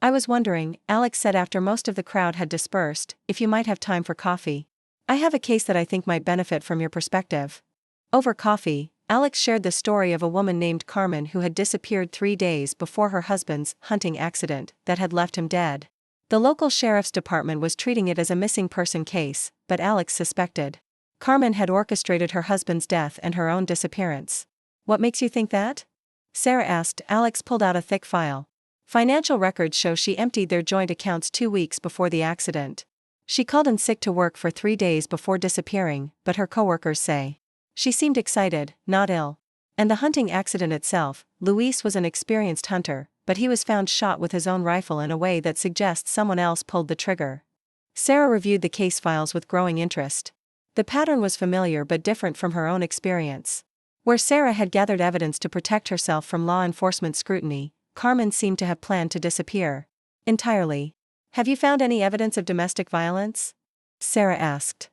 I was wondering, Alex said after most of the crowd had dispersed, if you might have time for coffee. I have a case that I think might benefit from your perspective. Over coffee, Alex shared the story of a woman named Carmen who had disappeared 3 days before her husband's hunting accident that had left him dead. The local sheriff's department was treating it as a missing person case, but Alex suspected Carmen had orchestrated her husband's death and her own disappearance. What makes you think that? Sarah asked. Alex pulled out a thick file. Financial records show she emptied their joint accounts 2 weeks before the accident. She called in sick to work for 3 days before disappearing, but her coworkers say she seemed excited, not ill. And the hunting accident itself, Luis was an experienced hunter, but he was found shot with his own rifle in a way that suggests someone else pulled the trigger. Sarah reviewed the case files with growing interest. The pattern was familiar but different from her own experience. Where Sarah had gathered evidence to protect herself from law enforcement scrutiny, Carmen seemed to have planned to disappear entirely. Have you found any evidence of domestic violence? Sarah asked.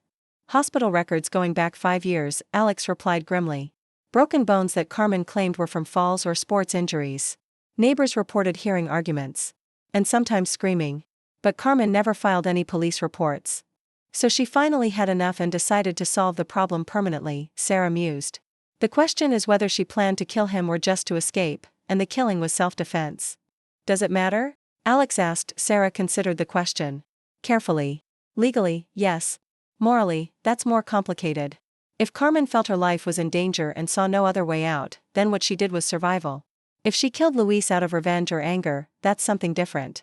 Hospital records going back 5 years, Alex replied grimly. Broken bones that Carmen claimed were from falls or sports injuries. Neighbors reported hearing arguments. And sometimes screaming. But Carmen never filed any police reports. So she finally had enough and decided to solve the problem permanently, Sarah mused. The question is whether she planned to kill him or just to escape, and the killing was self-defense. Does it matter? Alex asked. Sarah considered the question carefully. Legally, yes. Morally, that's more complicated. If Carmen felt her life was in danger and saw no other way out, then what she did was survival. If she killed Luis out of revenge or anger, that's something different.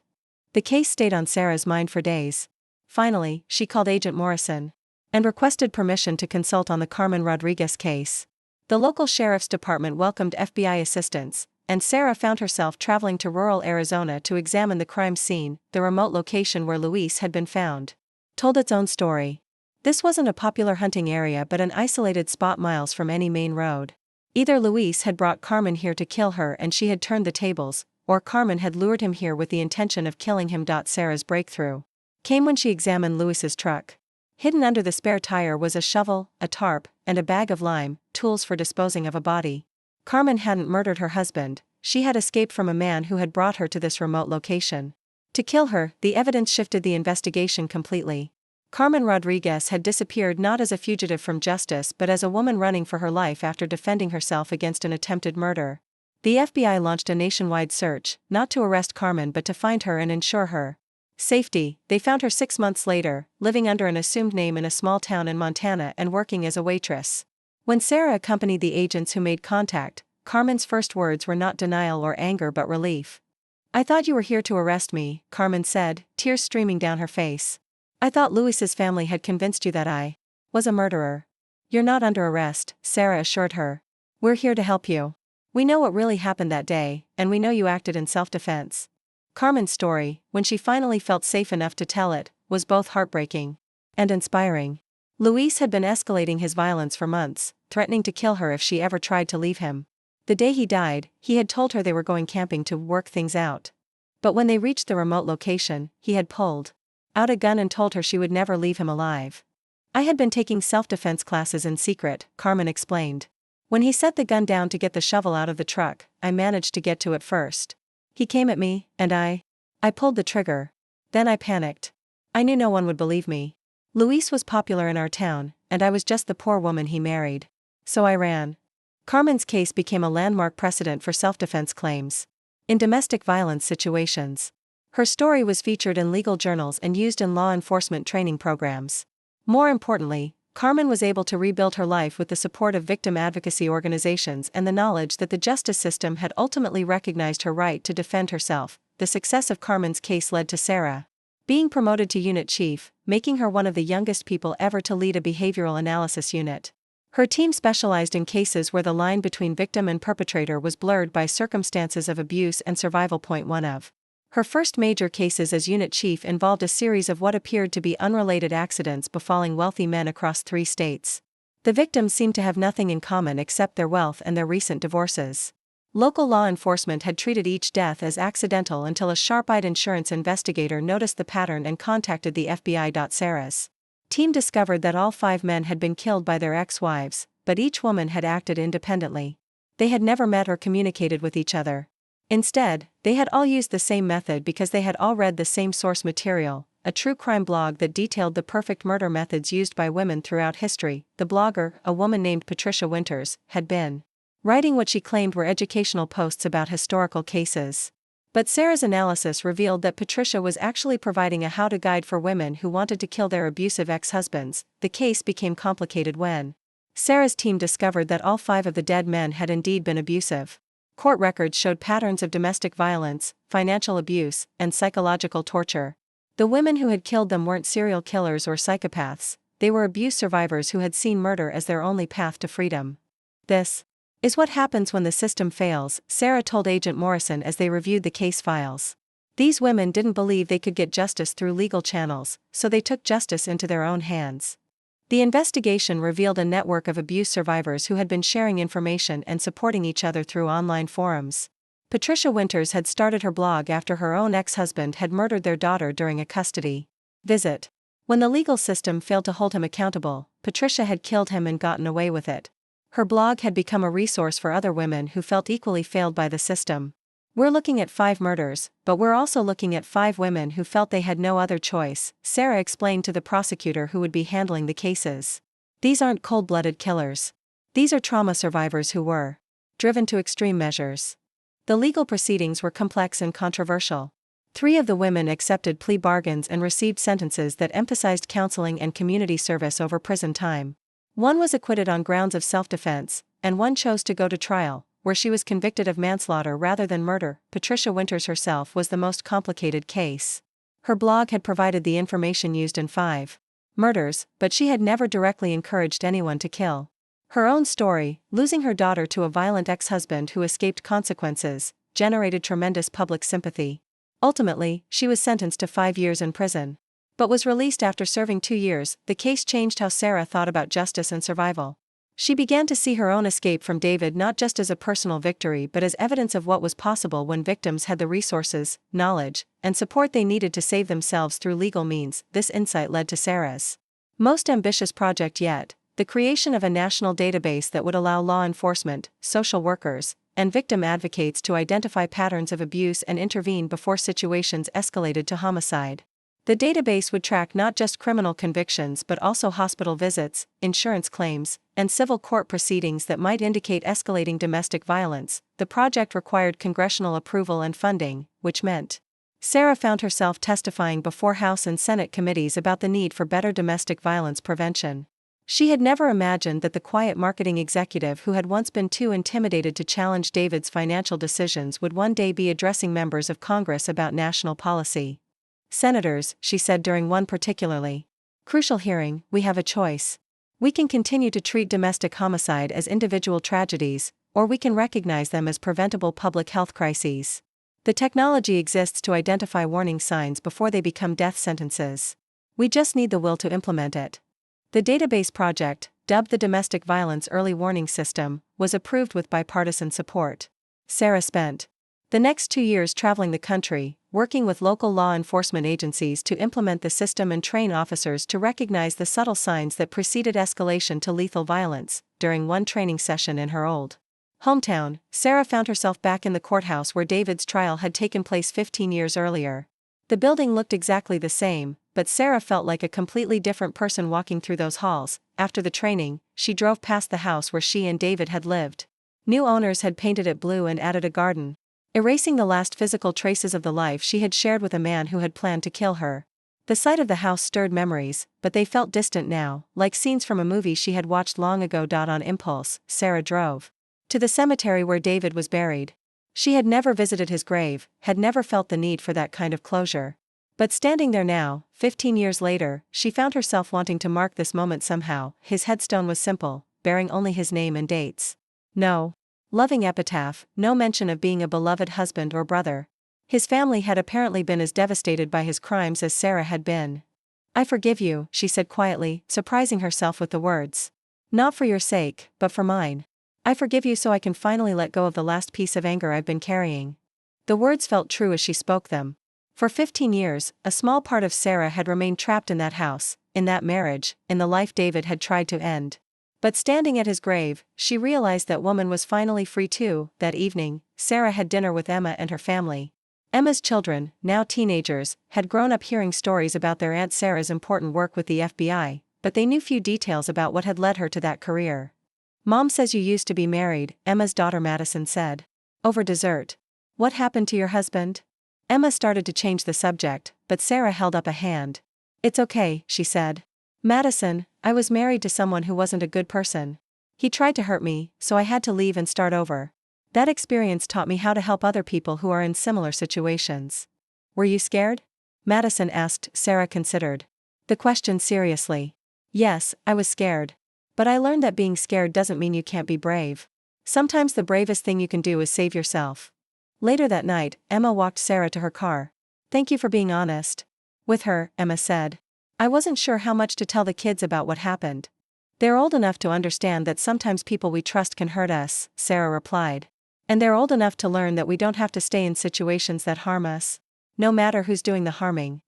The case stayed on Sarah's mind for days. Finally, she called Agent Morrison and requested permission to consult on the Carmen Rodriguez case. The local sheriff's department welcomed FBI assistance, and Sarah found herself traveling to rural Arizona to examine the crime scene. The remote location where Luis had been found told its own story. This wasn't a popular hunting area but an isolated spot miles from any main road. Either Luis had brought Carmen here to kill her and she had turned the tables, or Carmen had lured him here with the intention of killing him. Sarah's breakthrough came when she examined Luis's truck. Hidden under the spare tire was a shovel, a tarp, and a bag of lime, tools for disposing of a body. Carmen hadn't murdered her husband, she had escaped from a man who had brought her to this remote location. To kill her, the evidence shifted the investigation completely. Carmen Rodriguez had disappeared not as a fugitive from justice but as a woman running for her life after defending herself against an attempted murder. The FBI launched a nationwide search, not to arrest Carmen but to find her and ensure her safety. They found her 6 months later, living under an assumed name in a small town in Montana and working as a waitress. When Sarah accompanied the agents who made contact, Carmen's first words were not denial or anger but relief. "I thought you were here to arrest me," Carmen said, tears streaming down her face. "I thought Luis's family had convinced you that I was a murderer." "You're not under arrest," Sarah assured her. "We're here to help you. We know what really happened that day, and we know you acted in self-defense." Carmen's story, when she finally felt safe enough to tell it, was both heartbreaking and inspiring. Luis had been escalating his violence for months, threatening to kill her if she ever tried to leave him. The day he died, he had told her they were going camping to work things out. But when they reached the remote location, he had pulled out a gun and told her she would never leave him alive. "I had been taking self-defense classes in secret," Carmen explained. "When he set the gun down to get the shovel out of the truck, I managed to get to it first. He came at me, and I pulled the trigger. Then I panicked. I knew no one would believe me. Luis was popular in our town, and I was just the poor woman he married. So I ran." Carmen's case became a landmark precedent for self-defense claims in domestic violence situations. Her story was featured in legal journals and used in law enforcement training programs. More importantly, Carmen was able to rebuild her life with the support of victim advocacy organizations and the knowledge that the justice system had ultimately recognized her right to defend herself. The success of Carmen's case led to Sarah being promoted to unit chief, making her one of the youngest people ever to lead a behavioral analysis unit. Her team specialized in cases where the line between victim and perpetrator was blurred by circumstances of abuse and survival. One of her first major cases as unit chief involved a series of what appeared to be unrelated accidents befalling wealthy men across 3 states. The victims seemed to have nothing in common except their wealth and their recent divorces. Local law enforcement had treated each death as accidental until a sharp-eyed insurance investigator noticed the pattern and contacted the FBI. Sarah's team discovered that all 5 men had been killed by their ex-wives, but each woman had acted independently. They had never met or communicated with each other. Instead, they had all used the same method because they had all read the same source material, a true crime blog that detailed the perfect murder methods used by women throughout history. The blogger, a woman named Patricia Winters, had been writing what she claimed were educational posts about historical cases. But Sarah's analysis revealed that Patricia was actually providing a how-to guide for women who wanted to kill their abusive ex-husbands. The case became complicated when Sarah's team discovered that all 5 of the dead men had indeed been abusive. Court records showed patterns of domestic violence, financial abuse, and psychological torture. The women who had killed them weren't serial killers or psychopaths, they were abuse survivors who had seen murder as their only path to freedom. "This is what happens when the system fails," Sarah told Agent Morrison as they reviewed the case files. "These women didn't believe they could get justice through legal channels, so they took justice into their own hands." The investigation revealed a network of abuse survivors who had been sharing information and supporting each other through online forums. Patricia Winters had started her blog after her own ex-husband had murdered their daughter during a custody visit. When the legal system failed to hold him accountable, Patricia had killed him and gotten away with it. Her blog had become a resource for other women who felt equally failed by the system. "We're looking at 5 murders, but we're also looking at 5 women who felt they had no other choice," Sarah explained to the prosecutor who would be handling the cases. "These aren't cold-blooded killers. These are trauma survivors who were driven to extreme measures." The legal proceedings were complex and controversial. 3 of the women accepted plea bargains and received sentences that emphasized counseling and community service over prison time. 1 was acquitted on grounds of self-defense, and 1 chose to go to trial, where she was convicted of manslaughter rather than murder. Patricia Winters herself was the most complicated case. Her blog had provided the information used in 5 murders, but she had never directly encouraged anyone to kill. Her own story, losing her daughter to a violent ex-husband who escaped consequences, generated tremendous public sympathy. Ultimately, she was sentenced to 5 years in prison, but was released after serving 2 years. The case changed how Sarah thought about justice and survival. She began to see her own escape from David not just as a personal victory but as evidence of what was possible when victims had the resources, knowledge, and support they needed to save themselves through legal means. This insight led to Sarah's most ambitious project yet, the creation of a national database that would allow law enforcement, social workers, and victim advocates to identify patterns of abuse and intervene before situations escalated to homicide. The database would track not just criminal convictions but also hospital visits, insurance claims, and civil court proceedings that might indicate escalating domestic violence. The project required congressional approval and funding, which meant Sarah found herself testifying before House and Senate committees about the need for better domestic violence prevention. She had never imagined that the quiet marketing executive who had once been too intimidated to challenge David's financial decisions would one day be addressing members of Congress about national policy. "Senators," she said during one particularly crucial hearing, "we have a choice. We can continue to treat domestic homicide as individual tragedies, or we can recognize them as preventable public health crises. The technology exists to identify warning signs before they become death sentences. We just need the will to implement it." The database project, dubbed the Domestic Violence Early Warning System, was approved with bipartisan support. Sarah spent the next 2 years traveling the country, working with local law enforcement agencies to implement the system and train officers to recognize the subtle signs that preceded escalation to lethal violence. During one training session in her old hometown, Sarah found herself back in the courthouse where David's trial had taken place 15 years earlier. The building looked exactly the same, but Sarah felt like a completely different person walking through those halls. After the training, she drove past the house where she and David had lived. New owners had painted it blue and added a garden, erasing the last physical traces of the life she had shared with a man who had planned to kill her. The sight of the house stirred memories, but they felt distant now, like scenes from a movie she had watched long ago. On impulse, Sarah drove to the cemetery where David was buried. She had never visited his grave, had never felt the need for that kind of closure. But standing there now, 15 years later, she found herself wanting to mark this moment somehow. His headstone was simple, bearing only his name and dates. No loving epitaph, no mention of being a beloved husband or brother. His family had apparently been as devastated by his crimes as Sarah had been. "I forgive you," she said quietly, surprising herself with the words. "Not for your sake, but for mine. I forgive you so I can finally let go of the last piece of anger I've been carrying." The words felt true as she spoke them. For 15 years, a small part of Sarah had remained trapped in that house, in that marriage, in the life David had tried to end. But standing at his grave, she realized that woman was finally free too. That evening, Sarah had dinner with Emma and her family. Emma's children, now teenagers, had grown up hearing stories about their Aunt Sarah's important work with the FBI, but they knew few details about what had led her to that career. "Mom says you used to be married," Emma's daughter Madison said. Over dessert. "What happened to your husband?" Emma started to change the subject, but Sarah held up a hand. "It's okay," she said. "Madison, I was married to someone who wasn't a good person. He tried to hurt me, so I had to leave and start over. That experience taught me how to help other people who are in similar situations." "Were you scared?" Madison asked. Sarah considered the question seriously. "Yes, I was scared. But I learned that being scared doesn't mean you can't be brave. Sometimes the bravest thing you can do is save yourself." Later that night, Emma walked Sarah to her car. "Thank you for being honest with her," Emma said. "I wasn't sure how much to tell the kids about what happened. They're old enough to understand that sometimes people we trust can hurt us," Sarah replied. "And they're old enough to learn that we don't have to stay in situations that harm us, no matter who's doing the harming."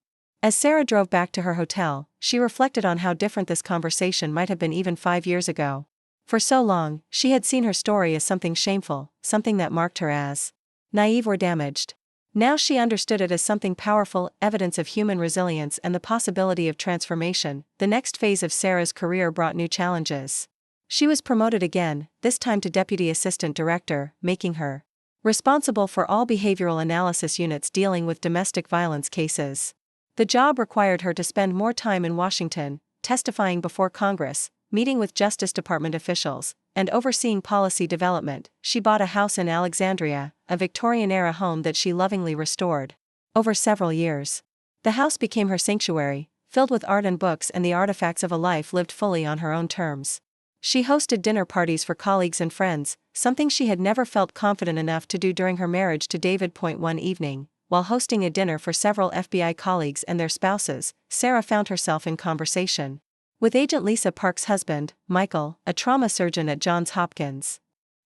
As Sarah drove back to her hotel, she reflected on how different this conversation might have been even 5 years ago. For so long, she had seen her story as something shameful, something that marked her as naive or damaged. Now she understood it as something powerful, evidence of human resilience and the possibility of transformation. The next phase of Sarah's career brought new challenges. She was promoted again, this time to Deputy Assistant Director, making her responsible for all behavioral analysis units dealing with domestic violence cases. The job required her to spend more time in Washington, testifying before Congress, meeting with Justice Department officials, and overseeing policy development. She bought a house in Alexandria, a Victorian-era home that she lovingly restored. Over several years, the house became her sanctuary, filled with art and books and the artifacts of a life lived fully on her own terms. She hosted dinner parties for colleagues and friends, something she had never felt confident enough to do during her marriage to David. One evening, while hosting a dinner for several FBI colleagues and their spouses, Sarah found herself in conversation with Agent Lisa Park's husband, Michael, a trauma surgeon at Johns Hopkins.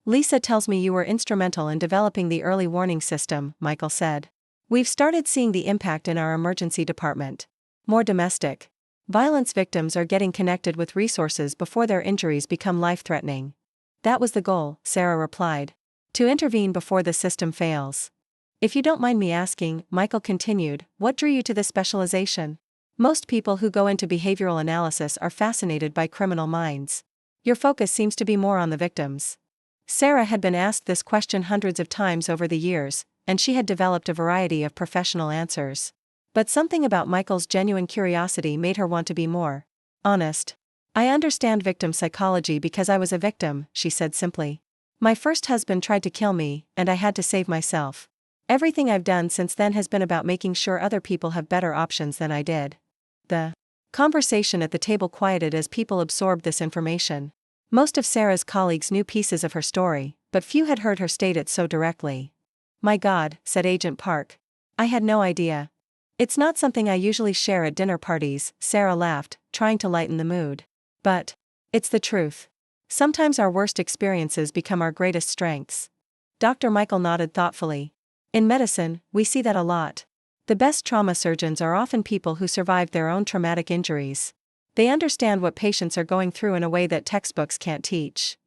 "Lisa tells me you were instrumental in developing the early warning system," Michael said. "We've started seeing the impact in our emergency department. More domestic violence victims are getting connected with resources before their injuries become life-threatening." "That was the goal," Sarah replied. "To intervene before the system fails." "If you don't mind me asking," Michael continued, "what drew you to this specialization? Most people who go into behavioral analysis are fascinated by criminal minds. Your focus seems to be more on the victims." Sarah had been asked this question hundreds of times over the years, and she had developed a variety of professional answers. But something about Michael's genuine curiosity made her want to be more honest. I understand victim psychology because I was a victim, she said simply. My first husband tried to kill me, and I had to save myself. Everything I've done since then has been about making sure other people have better options than I did. The conversation at the table quieted as people absorbed this information. Most of Sarah's colleagues knew pieces of her story, but few had heard her state it so directly. My God, said Agent Park. I had no idea. It's not something I usually share at dinner parties, Sarah laughed, trying to lighten the mood. But it's the truth. Sometimes our worst experiences become our greatest strengths. Dr. Michael nodded thoughtfully. In medicine, we see that a lot. The best trauma surgeons are often people who survived their own traumatic injuries. They understand what patients are going through in a way that textbooks can't teach.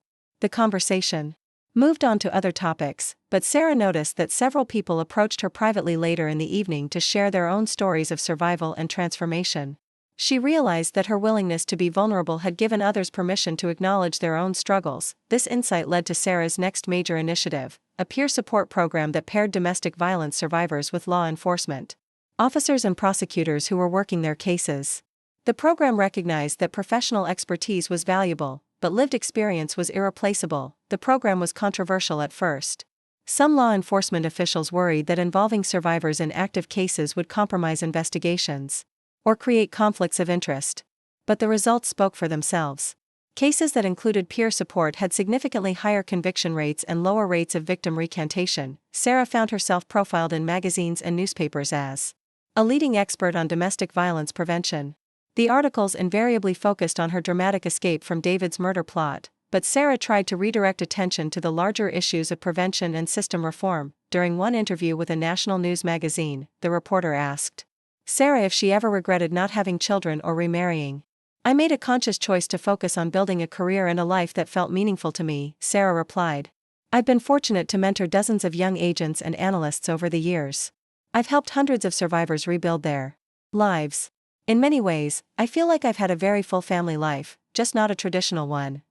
The conversation moved on to other topics, but Sarah noticed that several people approached her privately later in the evening to share their own stories of survival and transformation. She realized that her willingness to be vulnerable had given others permission to acknowledge their own struggles. This insight led to Sarah's next major initiative, a peer support program that paired domestic violence survivors with law enforcement officers and prosecutors who were working their cases. The program recognized that professional expertise was valuable, but lived experience was irreplaceable. The program was controversial at first. Some law enforcement officials worried that involving survivors in active cases would compromise investigations or create conflicts of interest. But the results spoke for themselves. Cases that included peer support had significantly higher conviction rates and lower rates of victim recantation. Sarah found herself profiled in magazines and newspapers as a leading expert on domestic violence prevention. The articles invariably focused on her dramatic escape from David's murder plot, but Sarah tried to redirect attention to the larger issues of prevention and system reform. During one interview with a national news magazine, the reporter asked Sarah if she ever regretted not having children or remarrying. I made a conscious choice to focus on building a career and a life that felt meaningful to me, Sarah replied. I've been fortunate to mentor dozens of young agents and analysts over the years. I've helped hundreds of survivors rebuild their lives. In many ways, I feel like I've had a very full family life, just not a traditional one.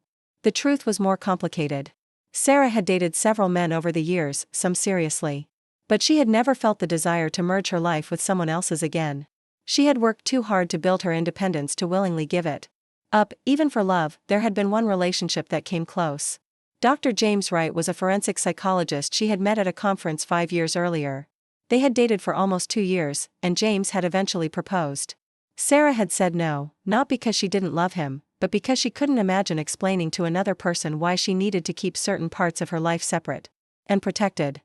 The truth was more complicated. Sarah had dated several men over the years, some seriously. But she had never felt the desire to merge her life with someone else's again. She had worked too hard to build her independence to willingly give it up, even for love. There had been one relationship that came close. Dr. James Wright was a forensic psychologist she had met at a conference 5 years earlier. They had dated for almost 2 years, and James had eventually proposed. Sarah had said no, not because she didn't love him, but because she couldn't imagine explaining to another person why she needed to keep certain parts of her life separate and protected.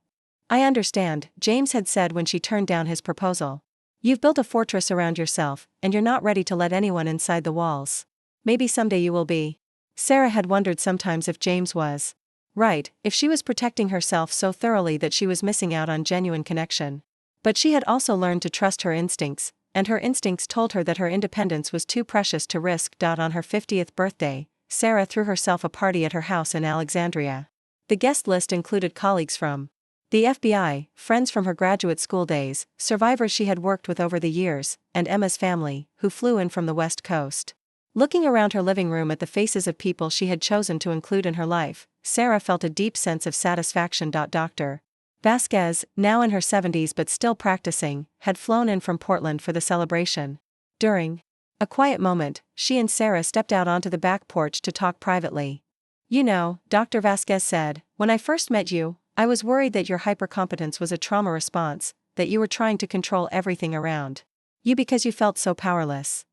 I understand, James had said when she turned down his proposal. You've built a fortress around yourself, and you're not ready to let anyone inside the walls. Maybe someday you will be. Sarah had wondered sometimes if James was right, if she was protecting herself so thoroughly that she was missing out on genuine connection. But she had also learned to trust her instincts, and her instincts told her that her independence was too precious to risk. On her 50th birthday, Sarah threw herself a party at her house in Alexandria. The guest list included colleagues from the FBI, friends from her graduate school days, survivors she had worked with over the years, and Emma's family, who flew in from the West Coast. Looking around her living room at the faces of people she had chosen to include in her life, Sarah felt a deep sense of satisfaction. Dr. Vasquez, now in her 70s but still practicing, had flown in from Portland for the celebration. During a quiet moment, she and Sarah stepped out onto the back porch to talk privately. You know, Dr. Vasquez said, when I first met you, I was worried that your hypercompetence was a trauma response, that you were trying to control everything around you because you felt so powerless.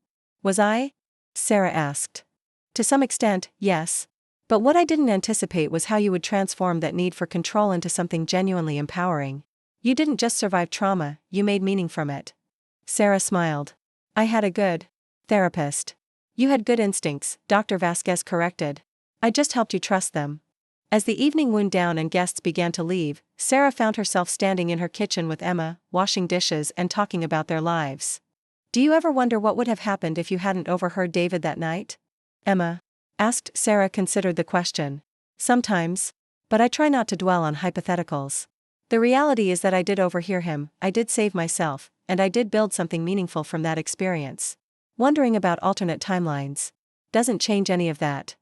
Was I? Sarah asked. To some extent, yes. But what I didn't anticipate was how you would transform that need for control into something genuinely empowering. You didn't just survive trauma, you made meaning from it. Sarah smiled. I had a good therapist. You had good instincts, Dr. Vasquez corrected. I just helped you trust them. As the evening wound down and guests began to leave, Sarah found herself standing in her kitchen with Emma, washing dishes and talking about their lives. Do you ever wonder what would have happened if you hadn't overheard David that night? Emma asked. Sarah considered the question. Sometimes. But I try not to dwell on hypotheticals. The reality is that I did overhear him, I did save myself, and I did build something meaningful from that experience. Wondering about alternate timelines doesn't change any of that.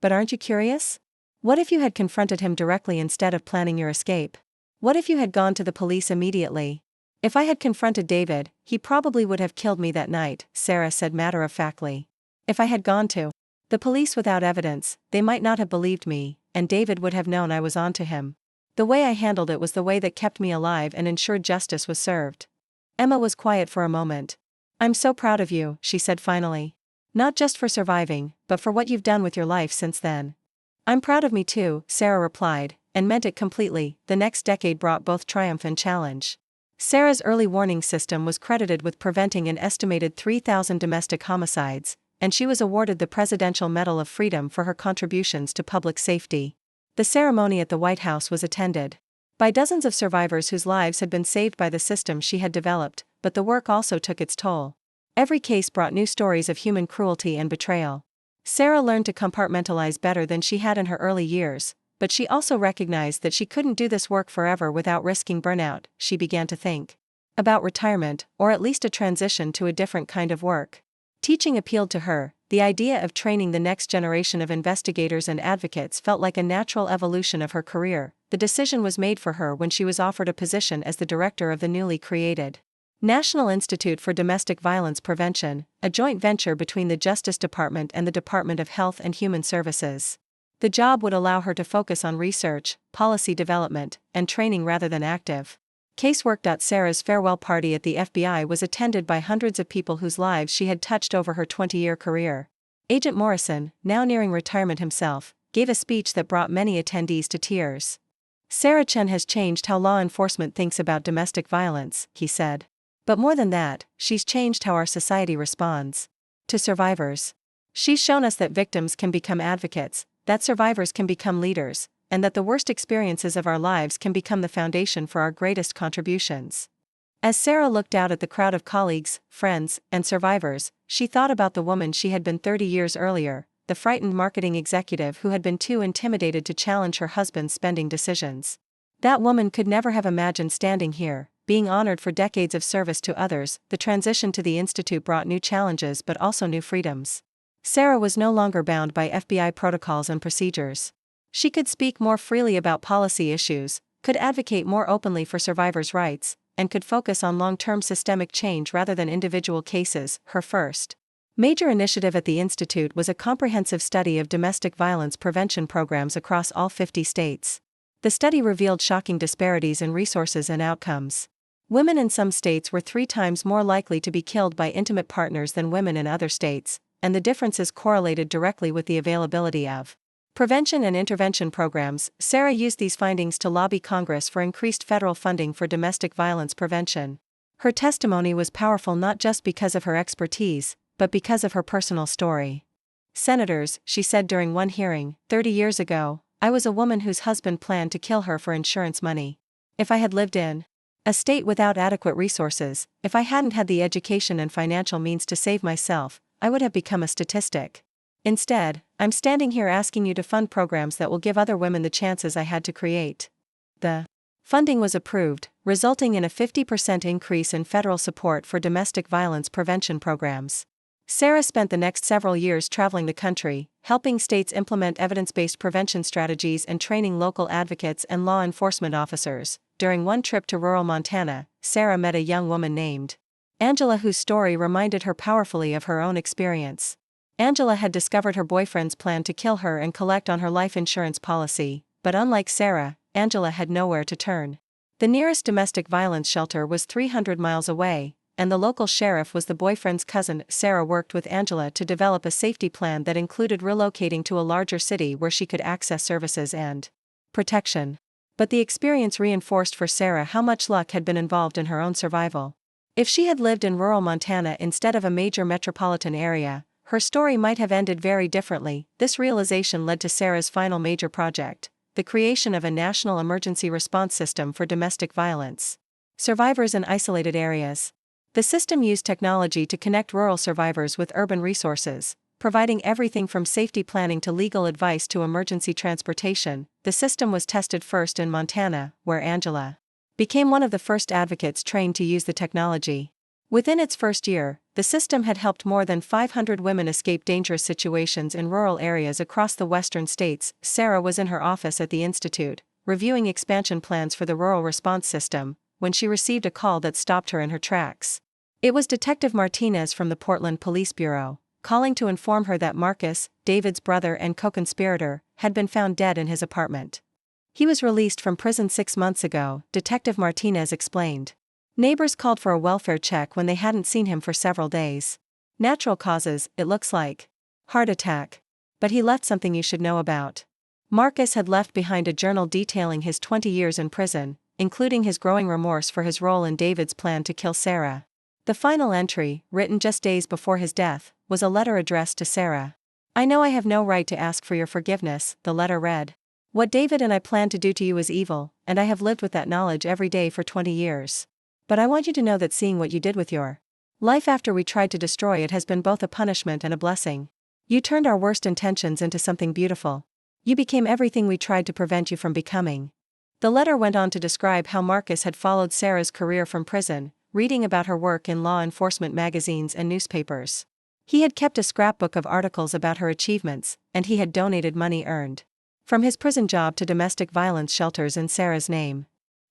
But aren't you curious? What if you had confronted him directly instead of planning your escape? What if you had gone to the police immediately? If I had confronted David, he probably would have killed me that night, Sarah said matter-of-factly. If I had gone to The police without evidence, they might not have believed me, and David would have known I was onto him. The way I handled it was the way that kept me alive and ensured justice was served. Emma was quiet for a moment. I'm so proud of you, she said finally. Not just for surviving, but for what you've done with your life since then. I'm proud of me too, Sarah replied, and meant it completely. The next decade brought both triumph and challenge. Sarah's early warning system was credited with preventing an estimated 3,000 domestic homicides, and she was awarded the Presidential Medal of Freedom for her contributions to public safety. The ceremony at the White House was attended by dozens of survivors whose lives had been saved by the system she had developed, but the work also took its toll. Every case brought new stories of human cruelty and betrayal. Sarah learned to compartmentalize better than she had in her early years, but she also recognized that she couldn't do this work forever without risking burnout. She began to think about retirement, or at least a transition to a different kind of work. Teaching appealed to her. The idea of training the next generation of investigators and advocates felt like a natural evolution of her career. The decision was made for her when she was offered a position as the director of the newly created National Institute for Domestic Violence Prevention, a joint venture between the Justice Department and the Department of Health and Human Services. The job would allow her to focus on research, policy development, and training rather than active casework. Sarah's farewell party at the FBI was attended by hundreds of people whose lives she had touched over her 20-year career. Agent Morrison, now nearing retirement himself, gave a speech that brought many attendees to tears. Sarah Chen has changed how law enforcement thinks about domestic violence, he said. But more than that, she's changed how our society responds to survivors. She's shown us that victims can become advocates, that survivors can become leaders, and that the worst experiences of our lives can become the foundation for our greatest contributions. As Sarah looked out at the crowd of colleagues, friends, and survivors, she thought about the woman she had been 30 years earlier, the frightened marketing executive who had been too intimidated to challenge her husband's spending decisions. That woman could never have imagined standing here, being honored for decades of service to others. The transition to the Institute brought new challenges but also new freedoms. Sarah was no longer bound by FBI protocols and procedures. She could speak more freely about policy issues, could advocate more openly for survivors' rights, and could focus on long-term systemic change rather than individual cases. Her first major initiative at the Institute was a comprehensive study of domestic violence prevention programs across all 50 states. The study revealed shocking disparities in resources and outcomes. Women in some states were 3 times more likely to be killed by intimate partners than women in other states, and the differences correlated directly with the availability of prevention and intervention programs. Sarah used these findings to lobby Congress for increased federal funding for domestic violence prevention. Her testimony was powerful not just because of her expertise, but because of her personal story. Senators, she said during one hearing, 30 years ago, I was a woman whose husband planned to kill her for insurance money. If I had lived in a state without adequate resources, if I hadn't had the education and financial means to save myself, I would have become a statistic. Instead, I'm standing here asking you to fund programs that will give other women the chances I had to create. The funding was approved, resulting in a 50% increase in federal support for domestic violence prevention programs. Sarah spent the next several years traveling the country, helping states implement evidence-based prevention strategies and training local advocates and law enforcement officers. During one trip to rural Montana, Sarah met a young woman named Angela whose story reminded her powerfully of her own experience. Angela had discovered her boyfriend's plan to kill her and collect on her life insurance policy, but unlike Sarah, Angela had nowhere to turn. The nearest domestic violence shelter was 300 miles away, and the local sheriff was the boyfriend's cousin. Sarah worked with Angela to develop a safety plan that included relocating to a larger city where she could access services and protection. But the experience reinforced for Sarah how much luck had been involved in her own survival. If she had lived in rural Montana instead of a major metropolitan area, her story might have ended very differently. This realization led to Sarah's final major project, the creation of a national emergency response system for domestic violence survivors in isolated areas. The system used technology to connect rural survivors with urban resources, providing everything from safety planning to legal advice to emergency transportation. The system was tested first in Montana, where Angela became one of the first advocates trained to use the technology. Within its first year, the system had helped more than 500 women escape dangerous situations in rural areas across the western states. Sarah was in her office at the Institute, reviewing expansion plans for the rural response system, when she received a call that stopped her in her tracks. It was Detective Martinez from the Portland Police Bureau. calling to inform her that Marcus, David's brother and co-conspirator, had been found dead in his apartment. He was released from prison 6 months ago, Detective Martinez explained. Neighbors called for a welfare check when they hadn't seen him for several days. Natural causes, it looks like. Heart attack. But he left something you should know about. Marcus had left behind a journal detailing his 20 years in prison, including his growing remorse for his role in David's plan to kill Sarah. The final entry, written just days before his death, was a letter addressed to Sarah. I know I have no right to ask for your forgiveness, the letter read. What David and I plan to do to you is evil, and I have lived with that knowledge every day for 20 years. But I want you to know that seeing what you did with your life after we tried to destroy it has been both a punishment and a blessing. You turned our worst intentions into something beautiful. You became everything we tried to prevent you from becoming. The letter went on to describe how Marcus had followed Sarah's career from prison, reading about her work in law enforcement magazines and newspapers. He had kept a scrapbook of articles about her achievements, and he had donated money earned from his prison job to domestic violence shelters in Sarah's name.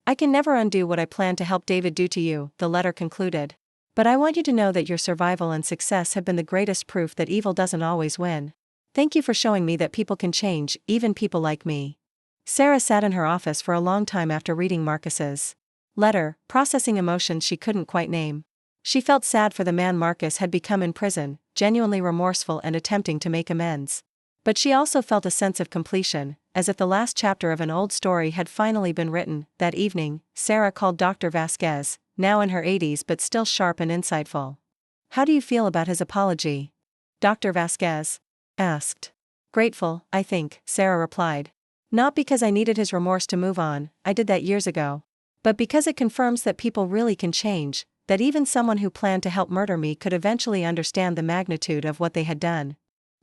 I can never undo what I plan to help David do to you, the letter concluded. But I want you to know that your survival and success have been the greatest proof that evil doesn't always win. Thank you for showing me that people can change, even people like me. Sarah sat in her office for a long time after reading Marcus's letter, processing emotions she couldn't quite name. She felt sad for the man Marcus had become in prison, genuinely remorseful and attempting to make amends. But she also felt a sense of completion, as if the last chapter of an old story had finally been written. That evening, Sarah called Dr. Vasquez, now in her 80s but still sharp and insightful. How do you feel about his apology? Dr. Vasquez asked. Grateful, I think, Sarah replied. Not because I needed his remorse to move on, I did that years ago. But because it confirms that people really can change, that even someone who planned to help murder me could eventually understand the magnitude of what they had done.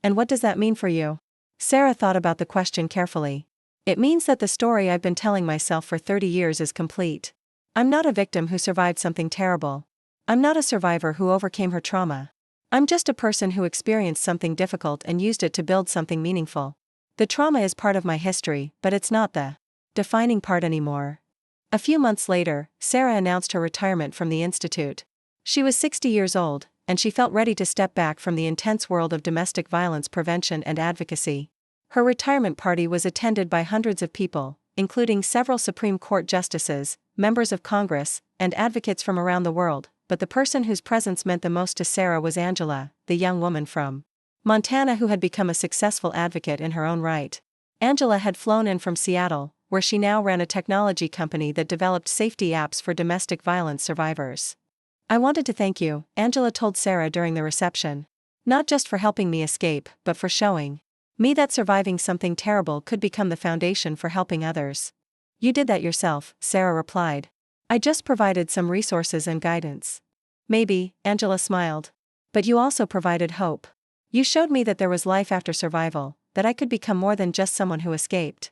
And what does that mean for you? Sarah thought about the question carefully. It means that the story I've been telling myself for 30 years is complete. I'm not a victim who survived something terrible. I'm not a survivor who overcame her trauma. I'm just a person who experienced something difficult and used it to build something meaningful. The trauma is part of my history, but it's not the defining part anymore. A few months later, Sarah announced her retirement from the institute. She was 60 years old, and she felt ready to step back from the intense world of domestic violence prevention and advocacy. Her retirement party was attended by hundreds of people, including several Supreme Court justices, members of Congress, and advocates from around the world, but the person whose presence meant the most to Sarah was Angela, the young woman from Montana who had become a successful advocate in her own right. Angela had flown in from Seattle, where she now ran a technology company that developed safety apps for domestic violence survivors. I wanted to thank you, Angela told Sarah during the reception. Not just for helping me escape, but for showing me that surviving something terrible could become the foundation for helping others. You did that yourself, Sarah replied. I just provided some resources and guidance. Maybe, Angela smiled. But you also provided hope. You showed me that there was life after survival, that I could become more than just someone who escaped.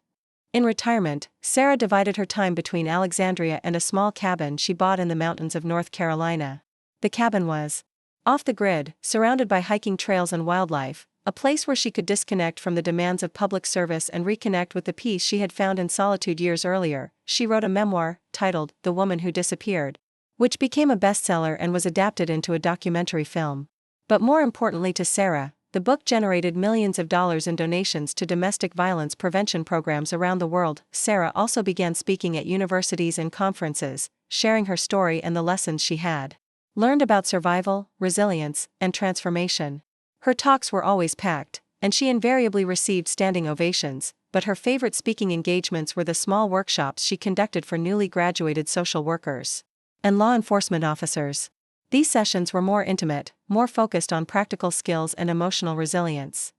In retirement, Sarah divided her time between Alexandria and a small cabin she bought in the mountains of North Carolina. The cabin was off the grid, surrounded by hiking trails and wildlife, a place where she could disconnect from the demands of public service and reconnect with the peace she had found in solitude years earlier. She wrote a memoir, titled The Woman Who Disappeared, which became a bestseller and was adapted into a documentary film. But more importantly to Sarah, the book generated millions of dollars in donations to domestic violence prevention programs around the world. Sarah also began speaking at universities and conferences, sharing her story and the lessons she had learned about survival, resilience, and transformation. Her talks were always packed, and she invariably received standing ovations, but her favorite speaking engagements were the small workshops she conducted for newly graduated social workers and law enforcement officers. These sessions were more intimate, more focused on practical skills and emotional resilience.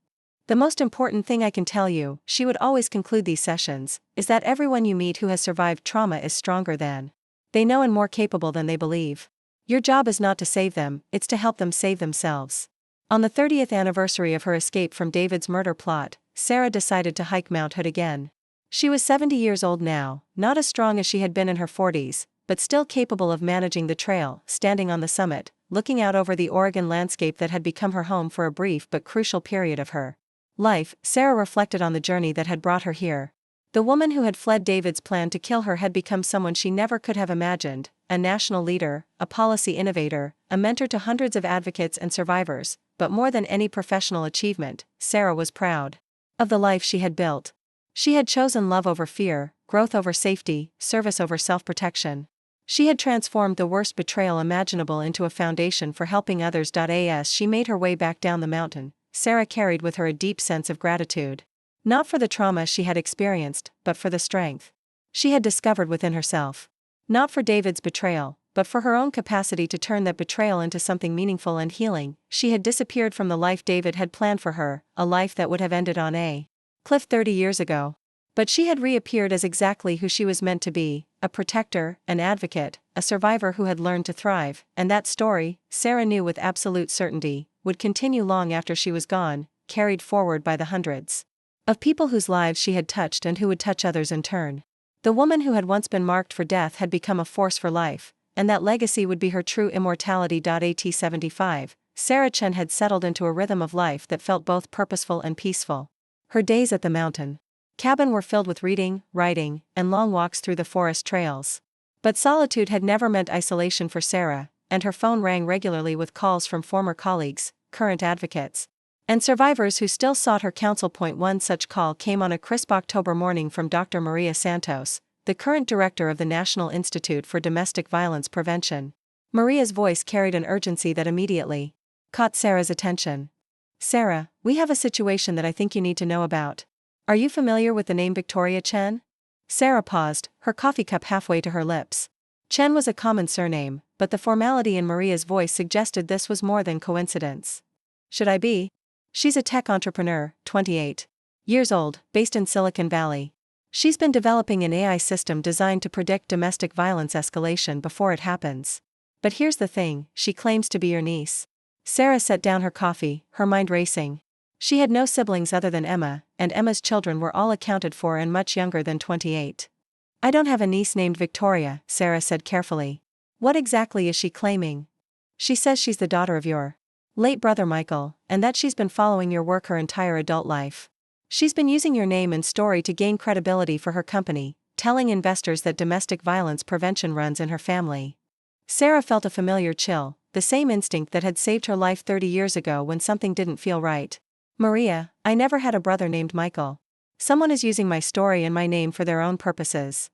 The most important thing I can tell you, she would always conclude these sessions, is that everyone you meet who has survived trauma is stronger than they know and more capable than they believe. Your job is not to save them, it's to help them save themselves. On the 30th anniversary of her escape from David's murder plot, Sarah decided to hike Mount Hood again. She was 70 years old now, not as strong as she had been in her 40s, but still capable of managing the trail. Standing on the summit, looking out over the Oregon landscape that had become her home for a brief but crucial period of her life, Sarah reflected on the journey that had brought her here. The woman who had fled David's plan to kill her had become someone she never could have imagined, a national leader, a policy innovator, a mentor to hundreds of advocates and survivors. but more than any professional achievement, Sarah was proud of the life she had built. She had chosen love over fear, growth over safety, service over self-protection. She had transformed the worst betrayal imaginable into a foundation for helping others. As she made her way back down the mountain, Sarah carried with her a deep sense of gratitude. Not for the trauma she had experienced, but for the strength she had discovered within herself. Not for David's betrayal, but for her own capacity to turn that betrayal into something meaningful and healing. She had disappeared from the life David had planned for her, a life that would have ended on a cliff 30 years ago. But she had reappeared as exactly who she was meant to be, a protector, an advocate, a survivor who had learned to thrive, and that story, Sarah knew with absolute certainty, would continue long after she was gone, carried forward by the hundreds of people whose lives she had touched and who would touch others in turn. The woman who had once been marked for death had become a force for life, and that legacy would be her true immortality. At 75, Sarah Chen had settled into a rhythm of life that felt both purposeful and peaceful. Her days at the mountain cabin were filled with reading, writing, and long walks through the forest trails. But solitude had never meant isolation for Sarah, and her phone rang regularly with calls from former colleagues, current advocates, and survivors who still sought her counsel. One such call came on a crisp October morning from Dr. Maria Santos, the current director of the National Institute for Domestic Violence Prevention. Maria's voice carried an urgency that immediately caught Sarah's attention. "Sarah, we have a situation that I think you need to know about. Are you familiar with the name Victoria Chen?" Sarah paused, her coffee cup halfway to her lips. Chen was a common surname, but the formality in Maria's voice suggested this was more than coincidence. "Should I be?" She's a tech entrepreneur, 28 years old, based in Silicon Valley. She's been developing an AI system designed to predict domestic violence escalation before it happens. But here's the thing, she claims to be your niece. Sarah set down her coffee, her mind racing. She had no siblings other than Emma, and Emma's children were all accounted for and much younger than 28. "I don't have a niece named Victoria," Sarah said carefully. "What exactly is she claiming?" "She says she's the daughter of your late brother Michael, and that she's been following your work her entire adult life. She's been using your name and story to gain credibility for her company, telling investors that domestic violence prevention runs in her family." Sarah felt a familiar chill, the same instinct that had saved her life 30 years ago when something didn't feel right. "Maria, I never had a brother named Michael. Someone is using my story and my name for their own purposes."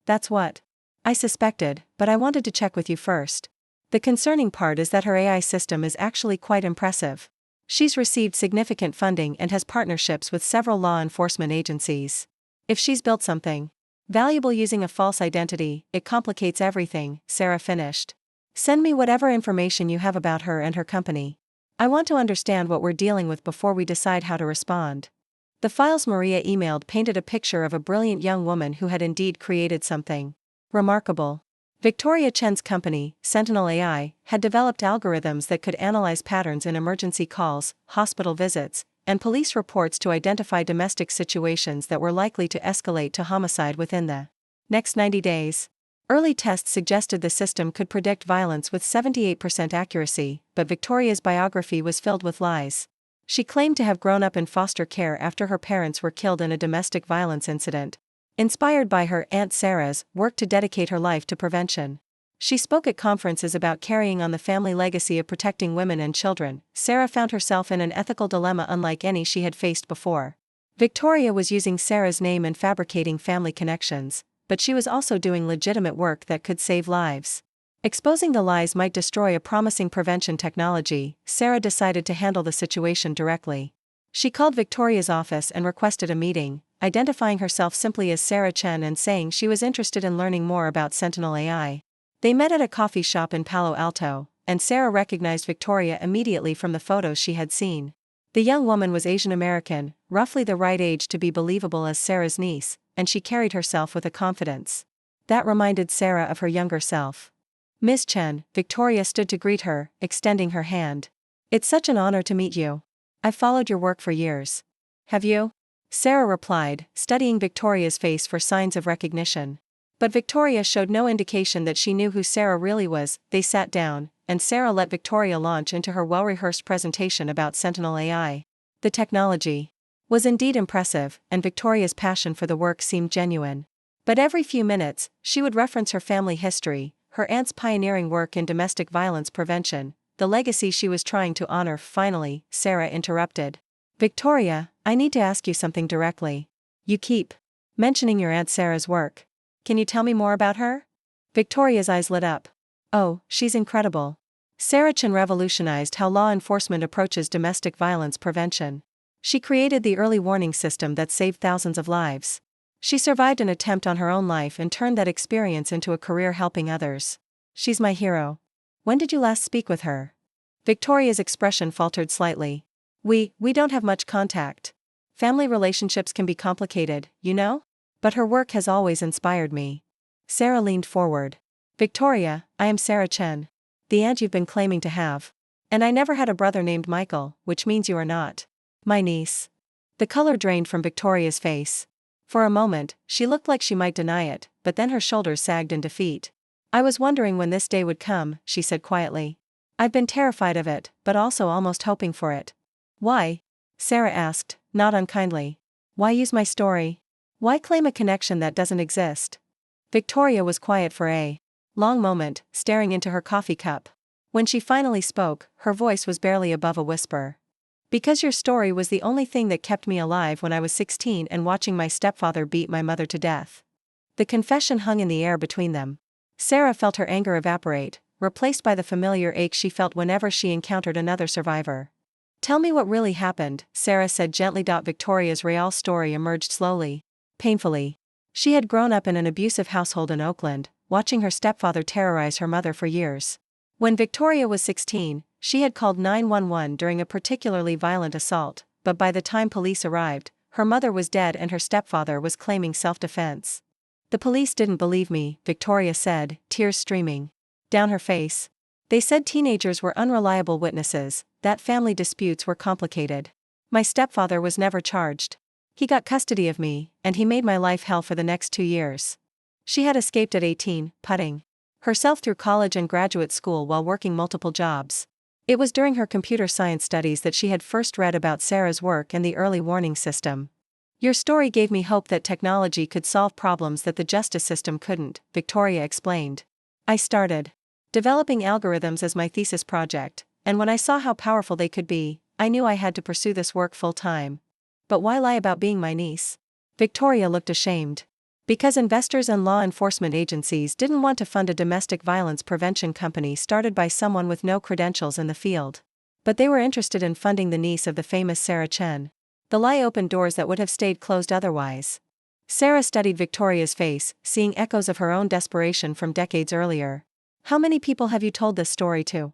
"That's what I suspected, but I wanted to check with you first. The concerning part is that her AI system is actually quite impressive. She's received significant funding and has partnerships with several law enforcement agencies. If she's built something valuable using a false identity, it complicates everything," Sarah finished. "Send me whatever information you have about her and her company. I want to understand what we're dealing with before we decide how to respond." The files Maria emailed painted a picture of a brilliant young woman who had indeed created something remarkable. Victoria Chen's company, Sentinel AI, had developed algorithms that could analyze patterns in emergency calls, hospital visits, and police reports to identify domestic situations that were likely to escalate to homicide within the next 90 days. Early tests suggested the system could predict violence with 78% accuracy, but Victoria's biography was filled with lies. She claimed to have grown up in foster care after her parents were killed in a domestic violence incident, inspired by her Aunt Sarah's work to dedicate her life to prevention. She spoke at conferences about carrying on the family legacy of protecting women and children. Sarah found herself in an ethical dilemma unlike any she had faced before. Victoria was using Sarah's name and fabricating family connections, but she was also doing legitimate work that could save lives. Exposing the lies might destroy a promising prevention technology. Sarah decided to handle the situation directly. She called Victoria's office and requested a meeting, identifying herself simply as Sarah Chen and saying she was interested in learning more about Sentinel AI. They met at a coffee shop in Palo Alto, and Sarah recognized Victoria immediately from the photos she had seen. The young woman was Asian American, roughly the right age to be believable as Sarah's niece, and she carried herself with a confidence that reminded Sarah of her younger self. "Miss Chen," Victoria stood to greet her, extending her hand. "It's such an honor to meet you. I've followed your work for years." "Have you?" Sarah replied, studying Victoria's face for signs of recognition. But Victoria showed no indication that she knew who Sarah really was. They sat down, and Sarah let Victoria launch into her well-rehearsed presentation about Sentinel AI. The technology was indeed impressive, and Victoria's passion for the work seemed genuine. But every few minutes, she would reference her family history, her aunt's pioneering work in domestic violence prevention, the legacy she was trying to honor. Finally, Sarah interrupted. Victoria, I need to ask you something directly. You keep mentioning your Aunt Sarah's work. Can you tell me more about her? Victoria's eyes lit up. Oh, she's incredible. Sarah Chen revolutionized how law enforcement approaches domestic violence prevention. She created the early warning system that saved thousands of lives. She survived an attempt on her own life and turned that experience into a career helping others. She's my hero. When did you last speak with her? Victoria's expression faltered slightly. We don't have much contact. Family relationships can be complicated, you know? But her work has always inspired me. Sarah leaned forward. Victoria, I am Sarah Chen. The aunt you've been claiming to have. And I never had a brother named Michael, which means you are not my niece. The color drained from Victoria's face. For a moment, she looked like she might deny it, but then her shoulders sagged in defeat. I was wondering when this day would come, she said quietly. I've been terrified of it, but also almost hoping for it. Why? Sarah asked, not unkindly. Why use my story? Why claim a connection that doesn't exist? Victoria was quiet for a long moment, staring into her coffee cup. When she finally spoke, her voice was barely above a whisper. Because your story was the only thing that kept me alive when I was 16 and watching my stepfather beat my mother to death. The confession hung in the air between them. Sarah felt her anger evaporate, replaced by the familiar ache she felt whenever she encountered another survivor. Tell me what really happened, Sarah said gently. Victoria's real story emerged slowly, painfully. She had grown up in an abusive household in Oakland, watching her stepfather terrorize her mother for years. When Victoria was 16, she had called 911 during a particularly violent assault, but by the time police arrived, her mother was dead and her stepfather was claiming self-defense. The police didn't believe me, Victoria said, tears streaming down her face. They said teenagers were unreliable witnesses, that family disputes were complicated. My stepfather was never charged. He got custody of me, and he made my life hell for the next 2 years. She had escaped at 18, putting herself through college and graduate school while working multiple jobs. It was during her computer science studies that she had first read about Sarah's work and the early warning system. Your story gave me hope that technology could solve problems that the justice system couldn't, Victoria explained. I started developing algorithms as my thesis project, and when I saw how powerful they could be, I knew I had to pursue this work full-time. But why lie about being my niece? Victoria looked ashamed. Because investors and law enforcement agencies didn't want to fund a domestic violence prevention company started by someone with no credentials in the field. But they were interested in funding the niece of the famous Sarah Chen. The lie opened doors that would have stayed closed otherwise. Sarah studied Victoria's face, seeing echoes of her own desperation from decades earlier. How many people have you told this story to?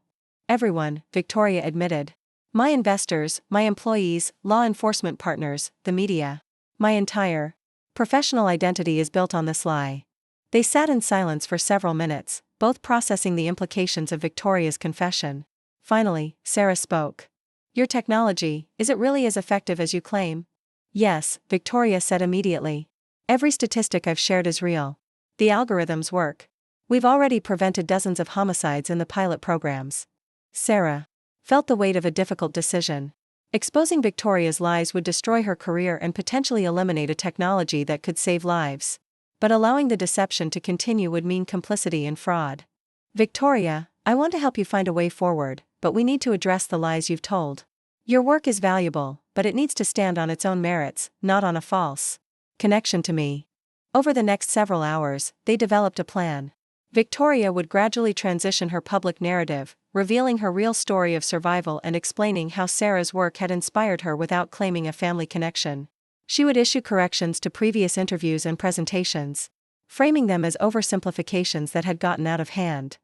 Everyone, Victoria admitted. My investors, my employees, law enforcement partners, the media. My entire professional identity is built on this lie. They sat in silence for several minutes, both processing the implications of Victoria's confession. Finally, Sarah spoke. Your technology, is it really as effective as you claim? Yes, Victoria said immediately. Every statistic I've shared is real. The algorithms work. We've already prevented dozens of homicides in the pilot programs. Sarah felt the weight of a difficult decision. Exposing Victoria's lies would destroy her career and potentially eliminate a technology that could save lives. But allowing the deception to continue would mean complicity in fraud. Victoria, I want to help you find a way forward, but we need to address the lies you've told. Your work is valuable, but it needs to stand on its own merits, not on a false connection to me. Over the next several hours, they developed a plan. Victoria would gradually transition her public narrative, revealing her real story of survival and explaining how Sarah's work had inspired her without claiming a family connection. She would issue corrections to previous interviews and presentations, framing them as oversimplifications that had gotten out of hand.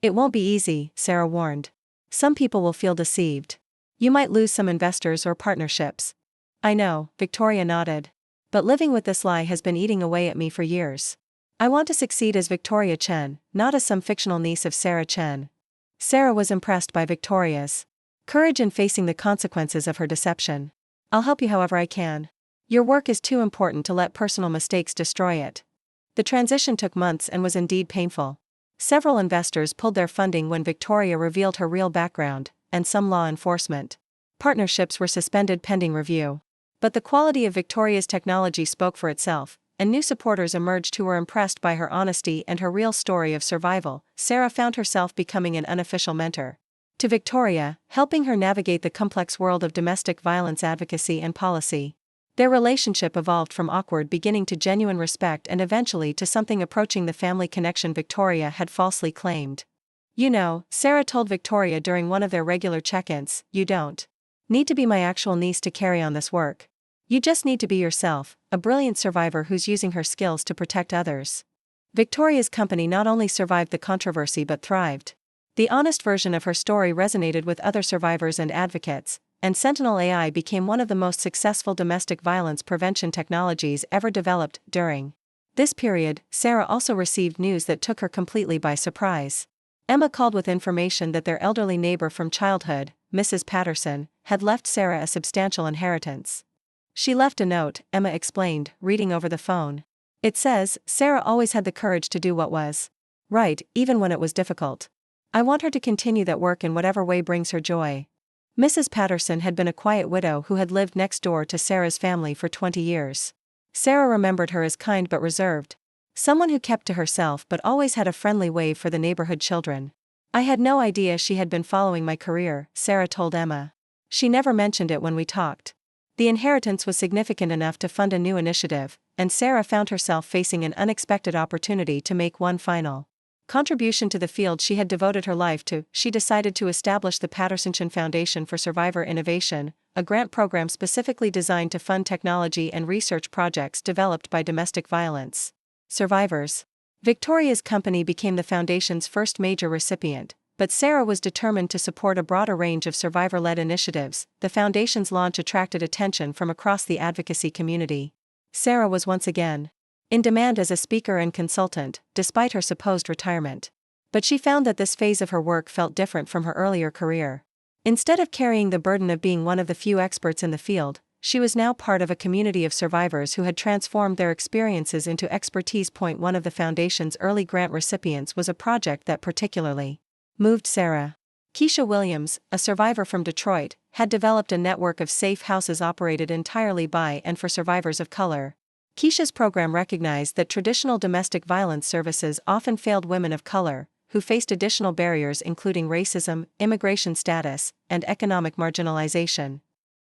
It won't be easy, Sarah warned. Some people will feel deceived. You might lose some investors or partnerships. I know, Victoria nodded. But living with this lie has been eating away at me for years. I want to succeed as Victoria Chen, not as some fictional niece of Sarah Chen. Sarah was impressed by Victoria's courage in facing the consequences of her deception. I'll help you however I can. Your work is too important to let personal mistakes destroy it. The transition took months and was indeed painful. Several investors pulled their funding when Victoria revealed her real background, and some law enforcement partnerships were suspended pending review. But the quality of Victoria's technology spoke for itself, and new supporters emerged who were impressed by her honesty and her real story of survival. Sarah found herself becoming an unofficial mentor to Victoria, helping her navigate the complex world of domestic violence advocacy and policy. Their relationship evolved from awkward beginning to genuine respect and eventually to something approaching the family connection Victoria had falsely claimed. "You know," Sarah told Victoria during one of their regular check-ins, "you don't need to be my actual niece to carry on this work. You just need to be yourself, a brilliant survivor who's using her skills to protect others." Victoria's company not only survived the controversy but thrived. The honest version of her story resonated with other survivors and advocates, and Sentinel AI became one of the most successful domestic violence prevention technologies ever developed. During this period, Sarah also received news that took her completely by surprise. Emma called with information that their elderly neighbor from childhood, Mrs. Patterson, had left Sarah a substantial inheritance. "She left a note," Emma explained, reading over the phone. "It says, Sarah always had the courage to do what was right, even when it was difficult. I want her to continue that work in whatever way brings her joy." Mrs. Patterson had been a quiet widow who had lived next door to Sarah's family for 20 years. Sarah remembered her as kind but reserved. Someone who kept to herself but always had a friendly wave for the neighborhood children. "I had no idea she had been following my career," Sarah told Emma. "She never mentioned it when we talked." The inheritance was significant enough to fund a new initiative, and Sarah found herself facing an unexpected opportunity to make one final contribution to the field she had devoted her life to. She decided to establish the Patterson Foundation for Survivor Innovation, a grant program specifically designed to fund technology and research projects developed by domestic violence survivors. Victoria's company became the foundation's first major recipient, but Sarah was determined to support a broader range of survivor-led initiatives. The foundation's launch attracted attention from across the advocacy community. Sarah was once again in demand as a speaker and consultant, despite her supposed retirement. But she found that this phase of her work felt different from her earlier career. Instead of carrying the burden of being one of the few experts in the field, she was now part of a community of survivors who had transformed their experiences into expertise. One of the foundation's early grant recipients was a project that particularly moved Sarah. Keisha Williams, a survivor from Detroit, had developed a network of safe houses operated entirely by and for survivors of color. Keisha's program recognized that traditional domestic violence services often failed women of color, who faced additional barriers including racism, immigration status, and economic marginalization.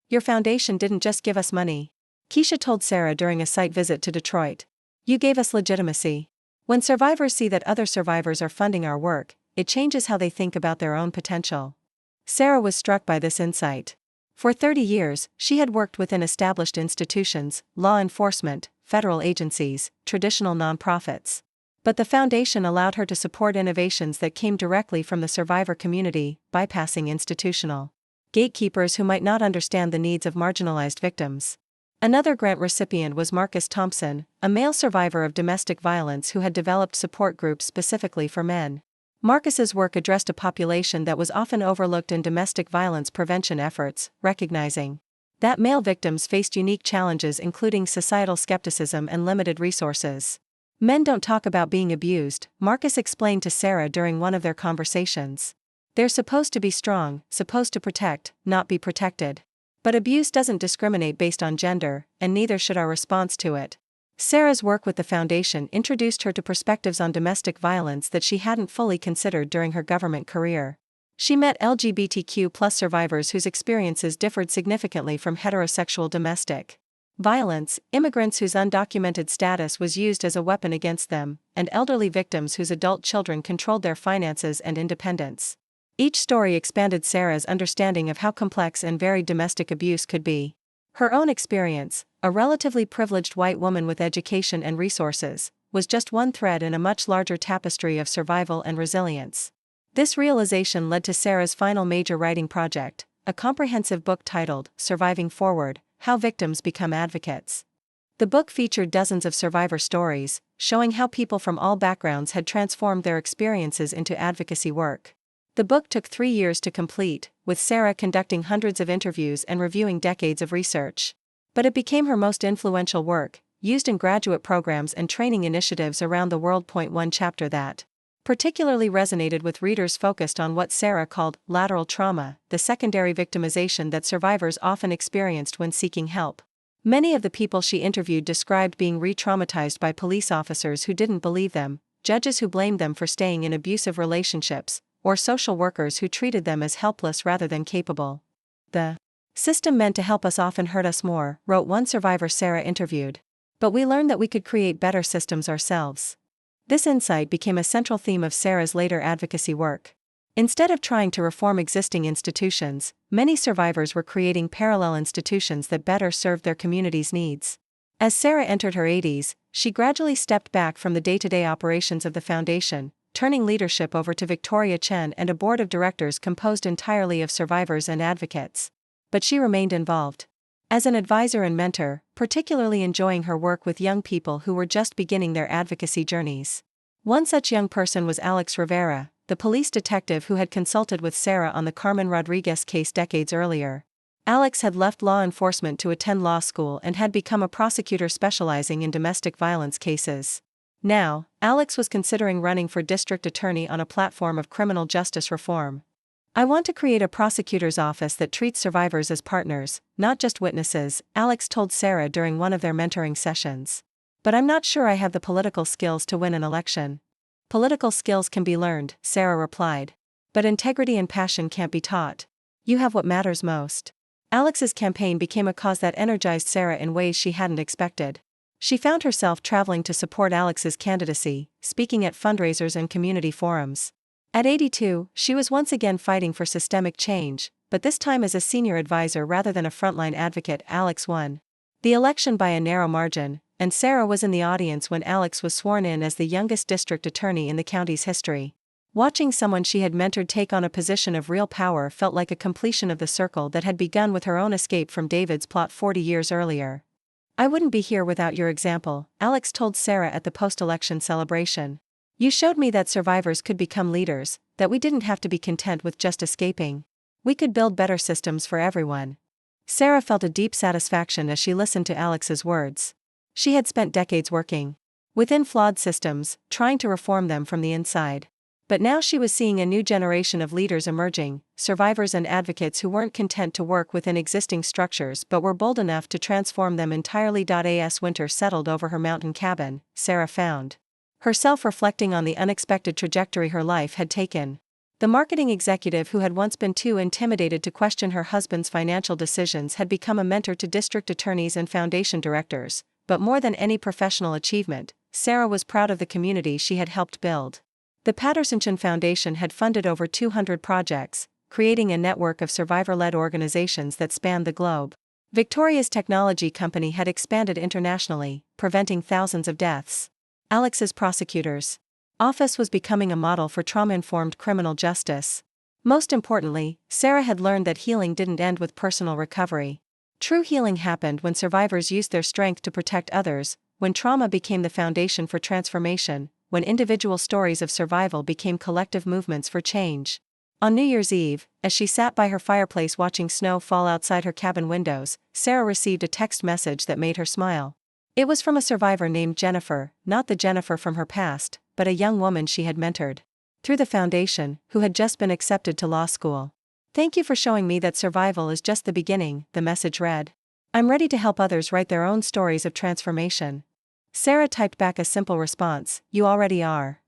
"Your foundation didn't just give us money," Keisha told Sarah during a site visit to Detroit. "You gave us legitimacy. When survivors see that other survivors are funding our work, it changes how they think about their own potential." Sarah was struck by this insight. For 30 years, she had worked within established institutions, law enforcement, federal agencies, traditional nonprofits. But the foundation allowed her to support innovations that came directly from the survivor community, bypassing institutional gatekeepers who might not understand the needs of marginalized victims. Another grant recipient was Marcus Thompson, a male survivor of domestic violence who had developed support groups specifically for men. Marcus's work addressed a population that was often overlooked in domestic violence prevention efforts, recognizing that male victims faced unique challenges including societal skepticism and limited resources. "Men don't talk about being abused," Marcus explained to Sarah during one of their conversations. "They're supposed to be strong, supposed to protect, not be protected. But abuse doesn't discriminate based on gender, and neither should our response to it." Sarah's work with the foundation introduced her to perspectives on domestic violence that she hadn't fully considered during her government career. She met LGBTQ+ survivors whose experiences differed significantly from heterosexual domestic violence, immigrants whose undocumented status was used as a weapon against them, and elderly victims whose adult children controlled their finances and independence. Each story expanded Sarah's understanding of how complex and varied domestic abuse could be. Her own experience, a relatively privileged white woman with education and resources, was just one thread in a much larger tapestry of survival and resilience. This realization led to Sarah's final major writing project, a comprehensive book titled Surviving Forward: How Victims Become Advocates. The book featured dozens of survivor stories, showing how people from all backgrounds had transformed their experiences into advocacy work. The book took 3 years to complete, with Sarah conducting hundreds of interviews and reviewing decades of research. But it became her most influential work, used in graduate programs and training initiatives around the world. One chapter that particularly resonated with readers focused on what Sarah called lateral trauma, the secondary victimization that survivors often experienced when seeking help. Many of the people she interviewed described being re-traumatized by police officers who didn't believe them, judges who blamed them for staying in abusive relationships, or social workers who treated them as helpless rather than capable. The system meant to help us often hurt us more, wrote one survivor Sarah interviewed. But we learned that we could create better systems ourselves. This insight became a central theme of Sarah's later advocacy work. Instead of trying to reform existing institutions, many survivors were creating parallel institutions that better served their community's needs. As Sarah entered her 80s, she gradually stepped back from the day-to-day operations of the foundation, turning leadership over to Victoria Chen and a board of directors composed entirely of survivors and advocates. But she remained involved as an advisor and mentor, particularly enjoying her work with young people who were just beginning their advocacy journeys. One such young person was Alex Rivera, the police detective who had consulted with Sarah on the Carmen Rodriguez case decades earlier. Alex had left law enforcement to attend law school and had become a prosecutor specializing in domestic violence cases. Now, Alex was considering running for district attorney on a platform of criminal justice reform. "I want to create a prosecutor's office that treats survivors as partners, not just witnesses," Alex told Sarah during one of their mentoring sessions. "But I'm not sure I have the political skills to win an election." "Political skills can be learned," Sarah replied. "But integrity and passion can't be taught. You have what matters most." Alex's campaign became a cause that energized Sarah in ways she hadn't expected. She found herself traveling to support Alex's candidacy, speaking at fundraisers and community forums. At 82, she was once again fighting for systemic change, but this time as a senior advisor rather than a frontline advocate. Alex won the election by a narrow margin, and Sarah was in the audience when Alex was sworn in as the youngest district attorney in the county's history. Watching someone she had mentored take on a position of real power felt like a completion of the circle that had begun with her own escape from David's plot 40 years earlier. "I wouldn't be here without your example," Alex told Sarah at the post-election celebration. "You showed me that survivors could become leaders, that we didn't have to be content with just escaping. We could build better systems for everyone." Sarah felt a deep satisfaction as she listened to Alex's words. She had spent decades working within flawed systems, trying to reform them from the inside. But now she was seeing a new generation of leaders emerging, survivors and advocates who weren't content to work within existing structures but were bold enough to transform them entirely. As winter settled over her mountain cabin, Sarah found herself reflecting on the unexpected trajectory her life had taken. The marketing executive who had once been too intimidated to question her husband's financial decisions had become a mentor to district attorneys and foundation directors. But more than any professional achievement, Sarah was proud of the community she had helped build. The Patterson Foundation had funded over 200 projects, creating a network of survivor-led organizations that spanned the globe. Victoria's technology company had expanded internationally, preventing thousands of deaths. Alex's prosecutor's office was becoming a model for trauma-informed criminal justice. Most importantly, Sarah had learned that healing didn't end with personal recovery. True healing happened when survivors used their strength to protect others, when trauma became the foundation for transformation, when individual stories of survival became collective movements for change. On New Year's Eve, as she sat by her fireplace watching snow fall outside her cabin windows, Sarah received a text message that made her smile. It was from a survivor named Jennifer, not the Jennifer from her past, but a young woman she had mentored through the foundation, who had just been accepted to law school. "Thank you for showing me that survival is just the beginning," the message read. "I'm ready to help others write their own stories of transformation." Sarah typed back a simple response, "You already are."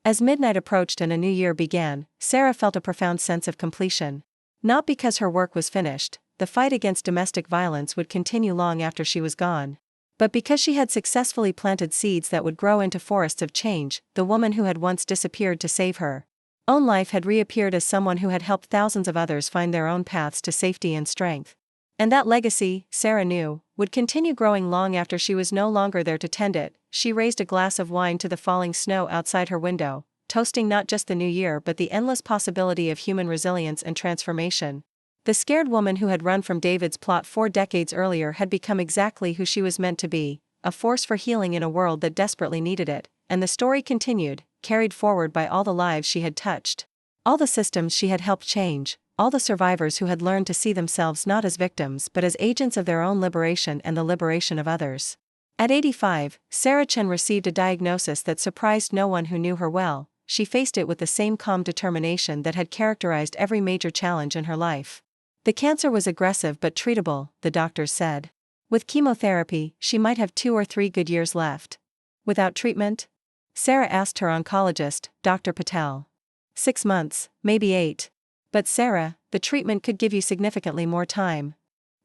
As midnight approached and a new year began, Sarah felt a profound sense of completion. Not because her work was finished, the fight against domestic violence would continue long after she was gone. But because she had successfully planted seeds that would grow into forests of change. The woman who had once disappeared to save her own life had reappeared as someone who had helped thousands of others find their own paths to safety and strength. And that legacy, Sarah knew, would continue growing long after she was no longer there to tend it. She raised a glass of wine to the falling snow outside her window, toasting not just the new year but the endless possibility of human resilience and transformation. The scared woman who had run from David's plot 4 decades earlier had become exactly who she was meant to be, a force for healing in a world that desperately needed it, and the story continued, carried forward by all the lives she had touched. All the systems she had helped change, all the survivors who had learned to see themselves not as victims but as agents of their own liberation and the liberation of others. At 85, Sarah Chen received a diagnosis that surprised no one who knew her well. She faced it with the same calm determination that had characterized every major challenge in her life. The cancer was aggressive but treatable, the doctors said. With chemotherapy, she might have 2 or 3 good years left. Without treatment? Sarah asked her oncologist, Dr. Patel. 6 months, maybe 8. But Sarah, the treatment could give you significantly more time.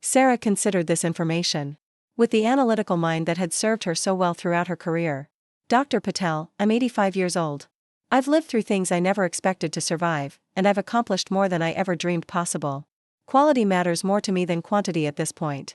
Sarah considered this information. With the analytical mind that had served her so well throughout her career. Dr. Patel, I'm 85 years old. I've lived through things I never expected to survive, and I've accomplished more than I ever dreamed possible. Quality matters more to me than quantity at this point.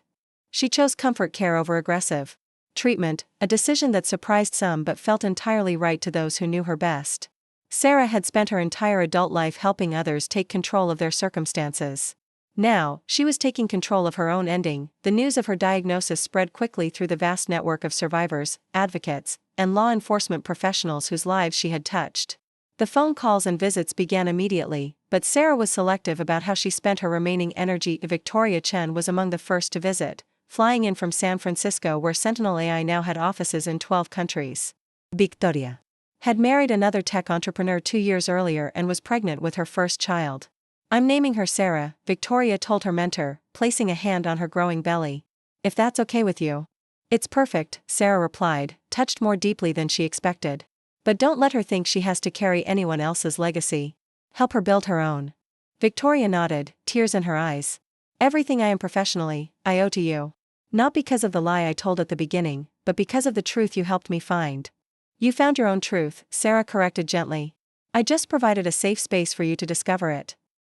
She chose comfort care over aggressive treatment, a decision that surprised some but felt entirely right to those who knew her best. Sarah had spent her entire adult life helping others take control of their circumstances. Now, she was taking control of her own ending. The news of her diagnosis spread quickly through the vast network of survivors, advocates, and law enforcement professionals whose lives she had touched. The phone calls and visits began immediately, but Sarah was selective about how she spent her remaining energy. Victoria Chen was among the first to visit, flying in from San Francisco where Sentinel AI now had offices in 12 countries. Victoria had married another tech entrepreneur 2 years earlier and was pregnant with her first child. I'm naming her Sarah, Victoria told her mentor, placing a hand on her growing belly. If that's okay with you. It's perfect, Sarah replied, touched more deeply than she expected. But don't let her think she has to carry anyone else's legacy. Help her build her own. Victoria nodded, tears in her eyes. Everything I am professionally, I owe to you. Not because of the lie I told at the beginning, but because of the truth you helped me find. You found your own truth, Sarah corrected gently. I just provided a safe space for you to discover it.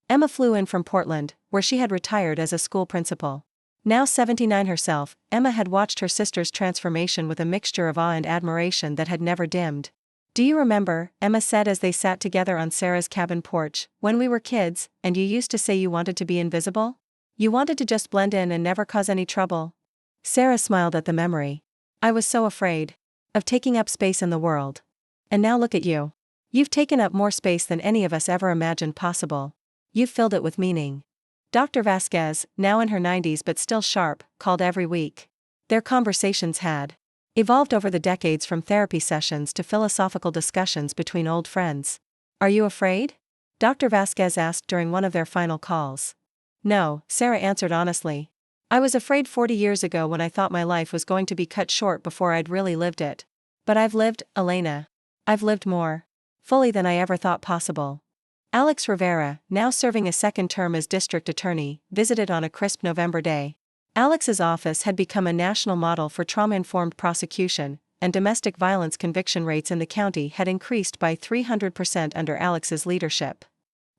Emma flew in from Portland, where she had retired as a school principal. Now 79 herself, Emma had watched her sister's transformation with a mixture of awe and admiration that had never dimmed. Do you remember, Emma said as they sat together on Sarah's cabin porch, when we were kids, and you used to say you wanted to be invisible? You wanted to just blend in and never cause any trouble. Sarah smiled at the memory. I was so afraid of taking up space in the world. And now look at you. You've taken up more space than any of us ever imagined possible. You've filled it with meaning. Dr. Vasquez, now in her 90s but still sharp, called every week. Their conversations had evolved over the decades from therapy sessions to philosophical discussions between old friends. Are you afraid? Dr. Vasquez asked during one of their final calls. No, Sarah answered honestly. I was afraid 40 years ago when I thought my life was going to be cut short before I'd really lived it. But I've lived, Elena. I've lived more fully than I ever thought possible. Alex Rivera, now serving a second term as district attorney, visited on a crisp November day. Alex's office had become a national model for trauma-informed prosecution, and domestic violence conviction rates in the county had increased by 300% under Alex's leadership.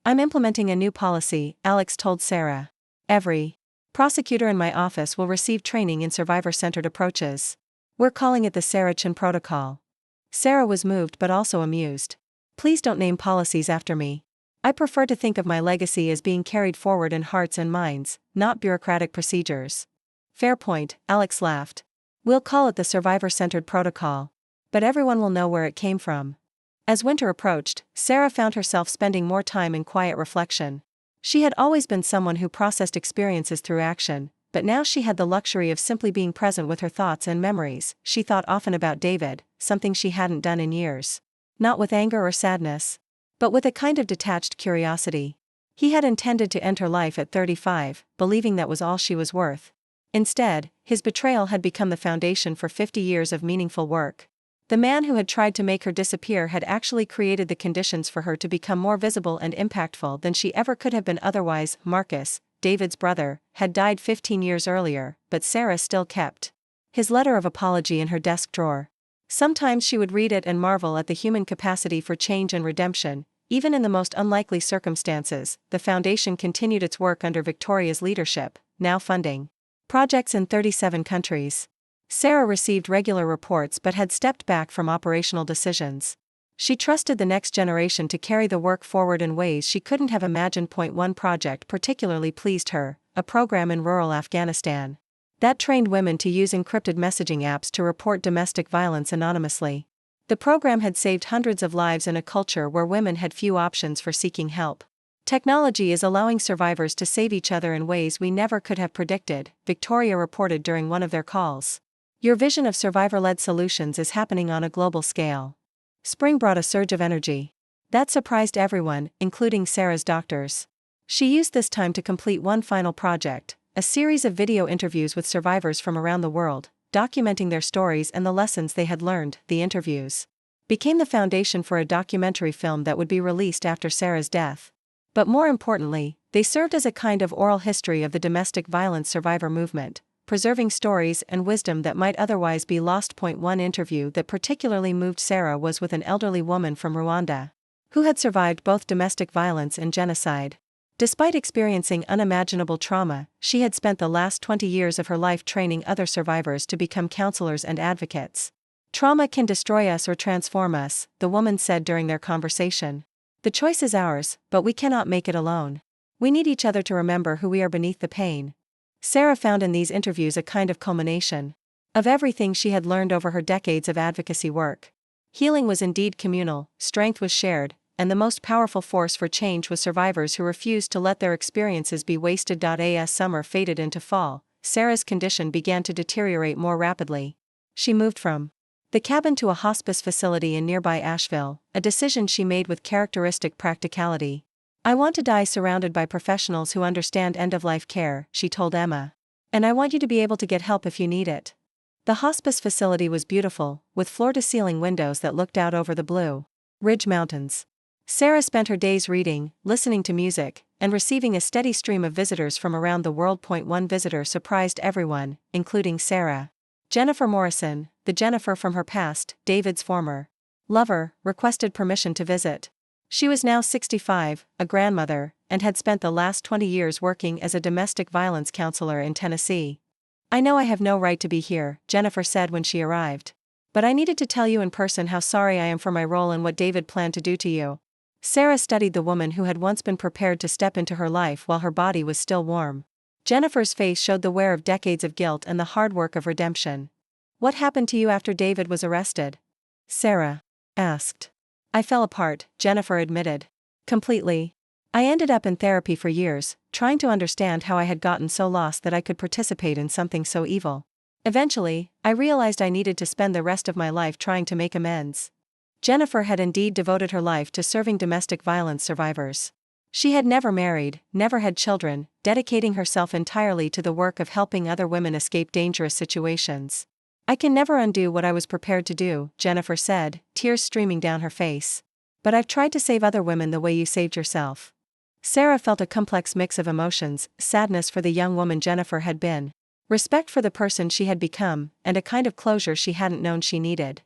I'm implementing a new policy, Alex told Sarah. Every prosecutor in my office will receive training in survivor-centered approaches. We're calling it the Sarah Chen Protocol. Sarah was moved but also amused. Please don't name policies after me. I prefer to think of my legacy as being carried forward in hearts and minds, not bureaucratic procedures. Fair point, Alex laughed. We'll call it the Survivor-Centered Protocol. But everyone will know where it came from. As winter approached, Sarah found herself spending more time in quiet reflection. She had always been someone who processed experiences through action, but now she had the luxury of simply being present with her thoughts and memories. She thought often about David, something she hadn't done in years. Not with anger or sadness, but with a kind of detached curiosity. He had intended to end her life at 35, believing that was all she was worth. Instead, his betrayal had become the foundation for 50 years of meaningful work. The man who had tried to make her disappear had actually created the conditions for her to become more visible and impactful than she ever could have been otherwise. Marcus, David's brother, had died 15 years earlier, but Sarah still kept his letter of apology in her desk drawer. Sometimes she would read it and marvel at the human capacity for change and redemption. Even in the most unlikely circumstances, the foundation continued its work under Victoria's leadership, now funding projects in 37 countries. Sarah received regular reports but had stepped back from operational decisions. She trusted the next generation to carry the work forward in ways she couldn't have imagined. One project particularly pleased her, a program in rural Afghanistan that trained women to use encrypted messaging apps to report domestic violence anonymously. The program had saved hundreds of lives in a culture where women had few options for seeking help. Technology is allowing survivors to save each other in ways we never could have predicted, Victoria reported during one of their calls. Your vision of survivor-led solutions is happening on a global scale. Spring brought a surge of energy that surprised everyone, including Sarah's doctors. She used this time to complete one final project, a series of video interviews with survivors from around the world, documenting their stories and the lessons they had learned. The interviews became the foundation for a documentary film that would be released after Sarah's death. But more importantly, they served as a kind of oral history of the domestic violence survivor movement, preserving stories and wisdom that might otherwise be lost. One interview that particularly moved Sarah was with an elderly woman from Rwanda, who had survived both domestic violence and genocide. Despite experiencing unimaginable trauma, she had spent the last 20 years of her life training other survivors to become counselors and advocates. "Trauma can destroy us or transform us," the woman said during their conversation. "The choice is ours, but we cannot make it alone. We need each other to remember who we are beneath the pain." Sarah found in these interviews a kind of culmination of everything she had learned over her decades of advocacy work. Healing was indeed communal, strength was shared, and the most powerful force for change was survivors who refused to let their experiences be wasted. As summer faded into fall, Sarah's condition began to deteriorate more rapidly. She moved from the cabin to a hospice facility in nearby Asheville, a decision she made with characteristic practicality. "I want to die surrounded by professionals who understand end-of-life care," she told Emma. "And I want you to be able to get help if you need it." The hospice facility was beautiful, with floor-to-ceiling windows that looked out over the Blue Ridge Mountains. Sarah spent her days reading, listening to music, and receiving a steady stream of visitors from around the world. One visitor surprised everyone, including Sarah. Jennifer Morrison, the Jennifer from her past, David's former lover, requested permission to visit. She was now 65, a grandmother, and had spent the last 20 years working as a domestic violence counselor in Tennessee. "I know I have no right to be here," Jennifer said when she arrived. "But I needed to tell you in person how sorry I am for my role and what David planned to do to you." Sarah studied the woman who had once been prepared to step into her life while her body was still warm. Jennifer's face showed the wear of decades of guilt and the hard work of redemption. "What happened to you after David was arrested?" Sarah asked. "I fell apart," Jennifer admitted. "Completely. I ended up in therapy for years, trying to understand how I had gotten so lost that I could participate in something so evil. Eventually, I realized I needed to spend the rest of my life trying to make amends." Jennifer had indeed devoted her life to serving domestic violence survivors. She had never married, never had children, dedicating herself entirely to the work of helping other women escape dangerous situations. "I can never undo what I was prepared to do," Jennifer said, tears streaming down her face. "But I've tried to save other women the way you saved yourself." Sarah felt a complex mix of emotions: sadness for the young woman Jennifer had been, respect for the person she had become, and a kind of closure she hadn't known she needed.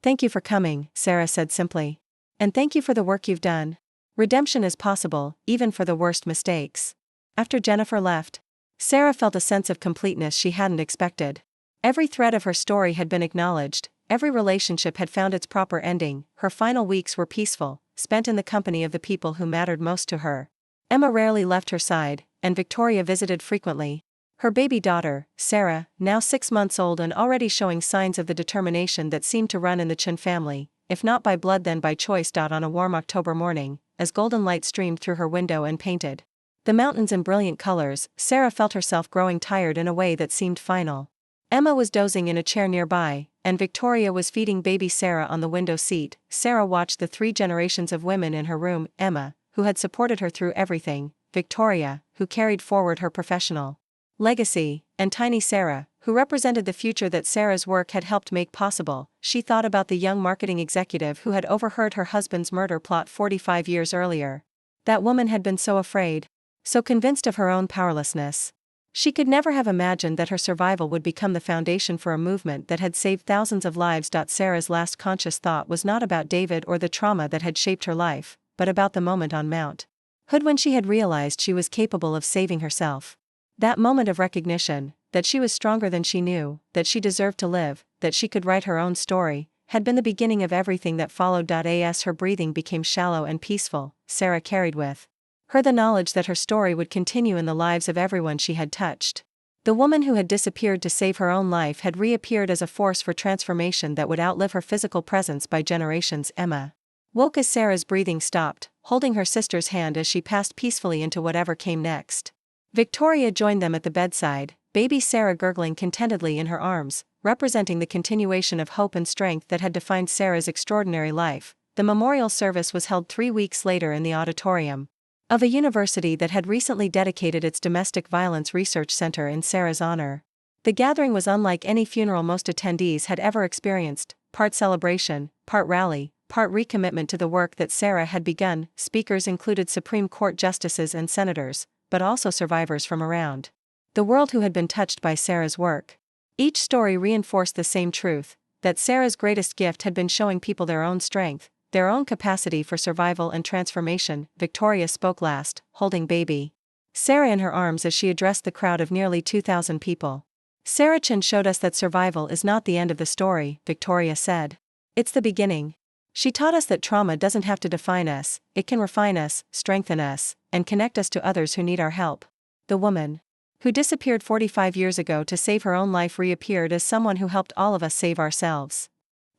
"Thank you for coming," Sarah said simply. "And thank you for the work you've done. Redemption is possible, even for the worst mistakes." After Jennifer left, Sarah felt a sense of completeness she hadn't expected. Every thread of her story had been acknowledged, every relationship had found its proper ending. Her final weeks were peaceful, spent in the company of the people who mattered most to her. Emma rarely left her side, and Victoria visited frequently. Her baby daughter, Sarah, now 6 months old and already showing signs of the determination that seemed to run in the Chen family, if not by blood then by choice. On a warm October morning, as golden light streamed through her window and painted the mountains in brilliant colors, Sarah felt herself growing tired in a way that seemed final. Emma was dozing in a chair nearby, and Victoria was feeding baby Sarah on the window seat. Sarah watched the 3 generations of women in her room: Emma, who had supported her through everything; Victoria, who carried forward her professional legacy; and tiny Sarah, who represented the future that Sarah's work had helped make possible. She thought about the young marketing executive who had overheard her husband's murder plot 45 years earlier. That woman had been so afraid, so convinced of her own powerlessness. She could never have imagined that her survival would become the foundation for a movement that had saved thousands of lives. Sarah's last conscious thought was not about David or the trauma that had shaped her life, but about the moment on Mount Hood when she had realized she was capable of saving herself. That moment of recognition, that she was stronger than she knew, that she deserved to live, that she could write her own story, had been the beginning of everything that followed. As her breathing became shallow and peaceful, Sarah carried with her the knowledge that her story would continue in the lives of everyone she had touched. The woman who had disappeared to save her own life had reappeared as a force for transformation that would outlive her physical presence by generations. Emma woke as Sarah's breathing stopped, holding her sister's hand as she passed peacefully into whatever came next. Victoria joined them at the bedside, baby Sarah gurgling contentedly in her arms, representing the continuation of hope and strength that had defined Sarah's extraordinary life. The memorial service was held 3 weeks later in the auditorium of a university that had recently dedicated its domestic violence research center in Sarah's honor. The gathering was unlike any funeral most attendees had ever experienced: part celebration, part rally, part recommitment to the work that Sarah had begun. Speakers included Supreme Court justices and senators, but also survivors from around the world who had been touched by Sarah's work. Each story reinforced the same truth, that Sarah's greatest gift had been showing people their own strength, their own capacity for survival and transformation. Victoria spoke last, holding baby Sarah in her arms as she addressed the crowd of nearly 2,000 people. Sarah Chen showed us that survival is not the end of the story, Victoria said. It's the beginning. She taught us that trauma doesn't have to define us, it can refine us, strengthen us, and connect us to others who need our help. The woman who disappeared 45 years ago to save her own life reappeared as someone who helped all of us save ourselves.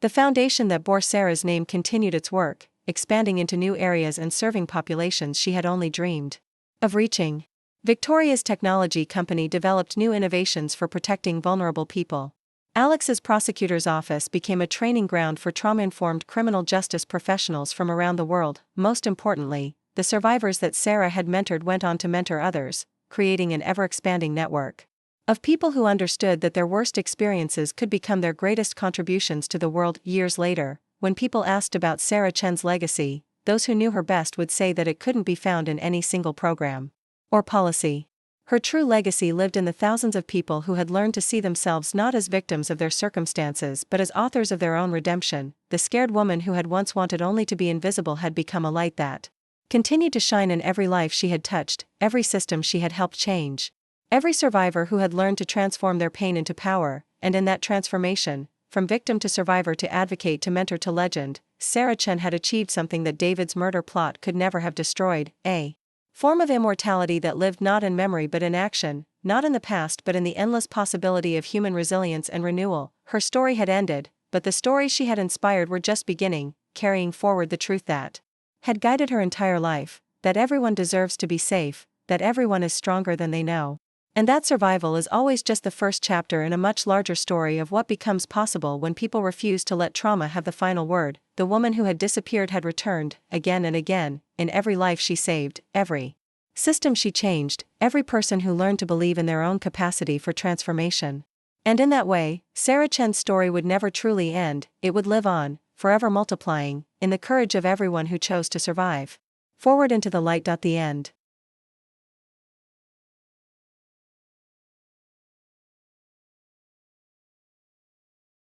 The foundation that bore Sarah's name continued its work, expanding into new areas and serving populations she had only dreamed of reaching. Victoria's technology company developed new innovations for protecting vulnerable people. Alex's prosecutor's office became a training ground for trauma-informed criminal justice professionals from around the world. Most importantly, the survivors that Sarah had mentored went on to mentor others, creating an ever-expanding network of people who understood that their worst experiences could become their greatest contributions to the world. Years later, when people asked about Sarah Chen's legacy, those who knew her best would say that it couldn't be found in any single program or policy. Her true legacy lived in the thousands of people who had learned to see themselves not as victims of their circumstances but as authors of their own redemption. The scared woman who had once wanted only to be invisible had become a light that continued to shine in every life she had touched, every system she had helped change. Every survivor who had learned to transform their pain into power, and in that transformation, from victim to survivor to advocate to mentor to legend, Sarah Chen had achieved something that David's murder plot could never have destroyed, a form of immortality that lived not in memory but in action, not in the past but in the endless possibility of human resilience and renewal. Her story had ended, but the stories she had inspired were just beginning, carrying forward the truth that had guided her entire life, that everyone deserves to be safe, that everyone is stronger than they know, and that survival is always just the first chapter in a much larger story of what becomes possible when people refuse to let trauma have the final word. The woman who had disappeared had returned, again and again, in every life she saved, every system she changed, every person who learned to believe in their own capacity for transformation. And in that way, Sarah Chen's story would never truly end, it would live on, forever multiplying, in the courage of everyone who chose to survive. Forward into the light. The end.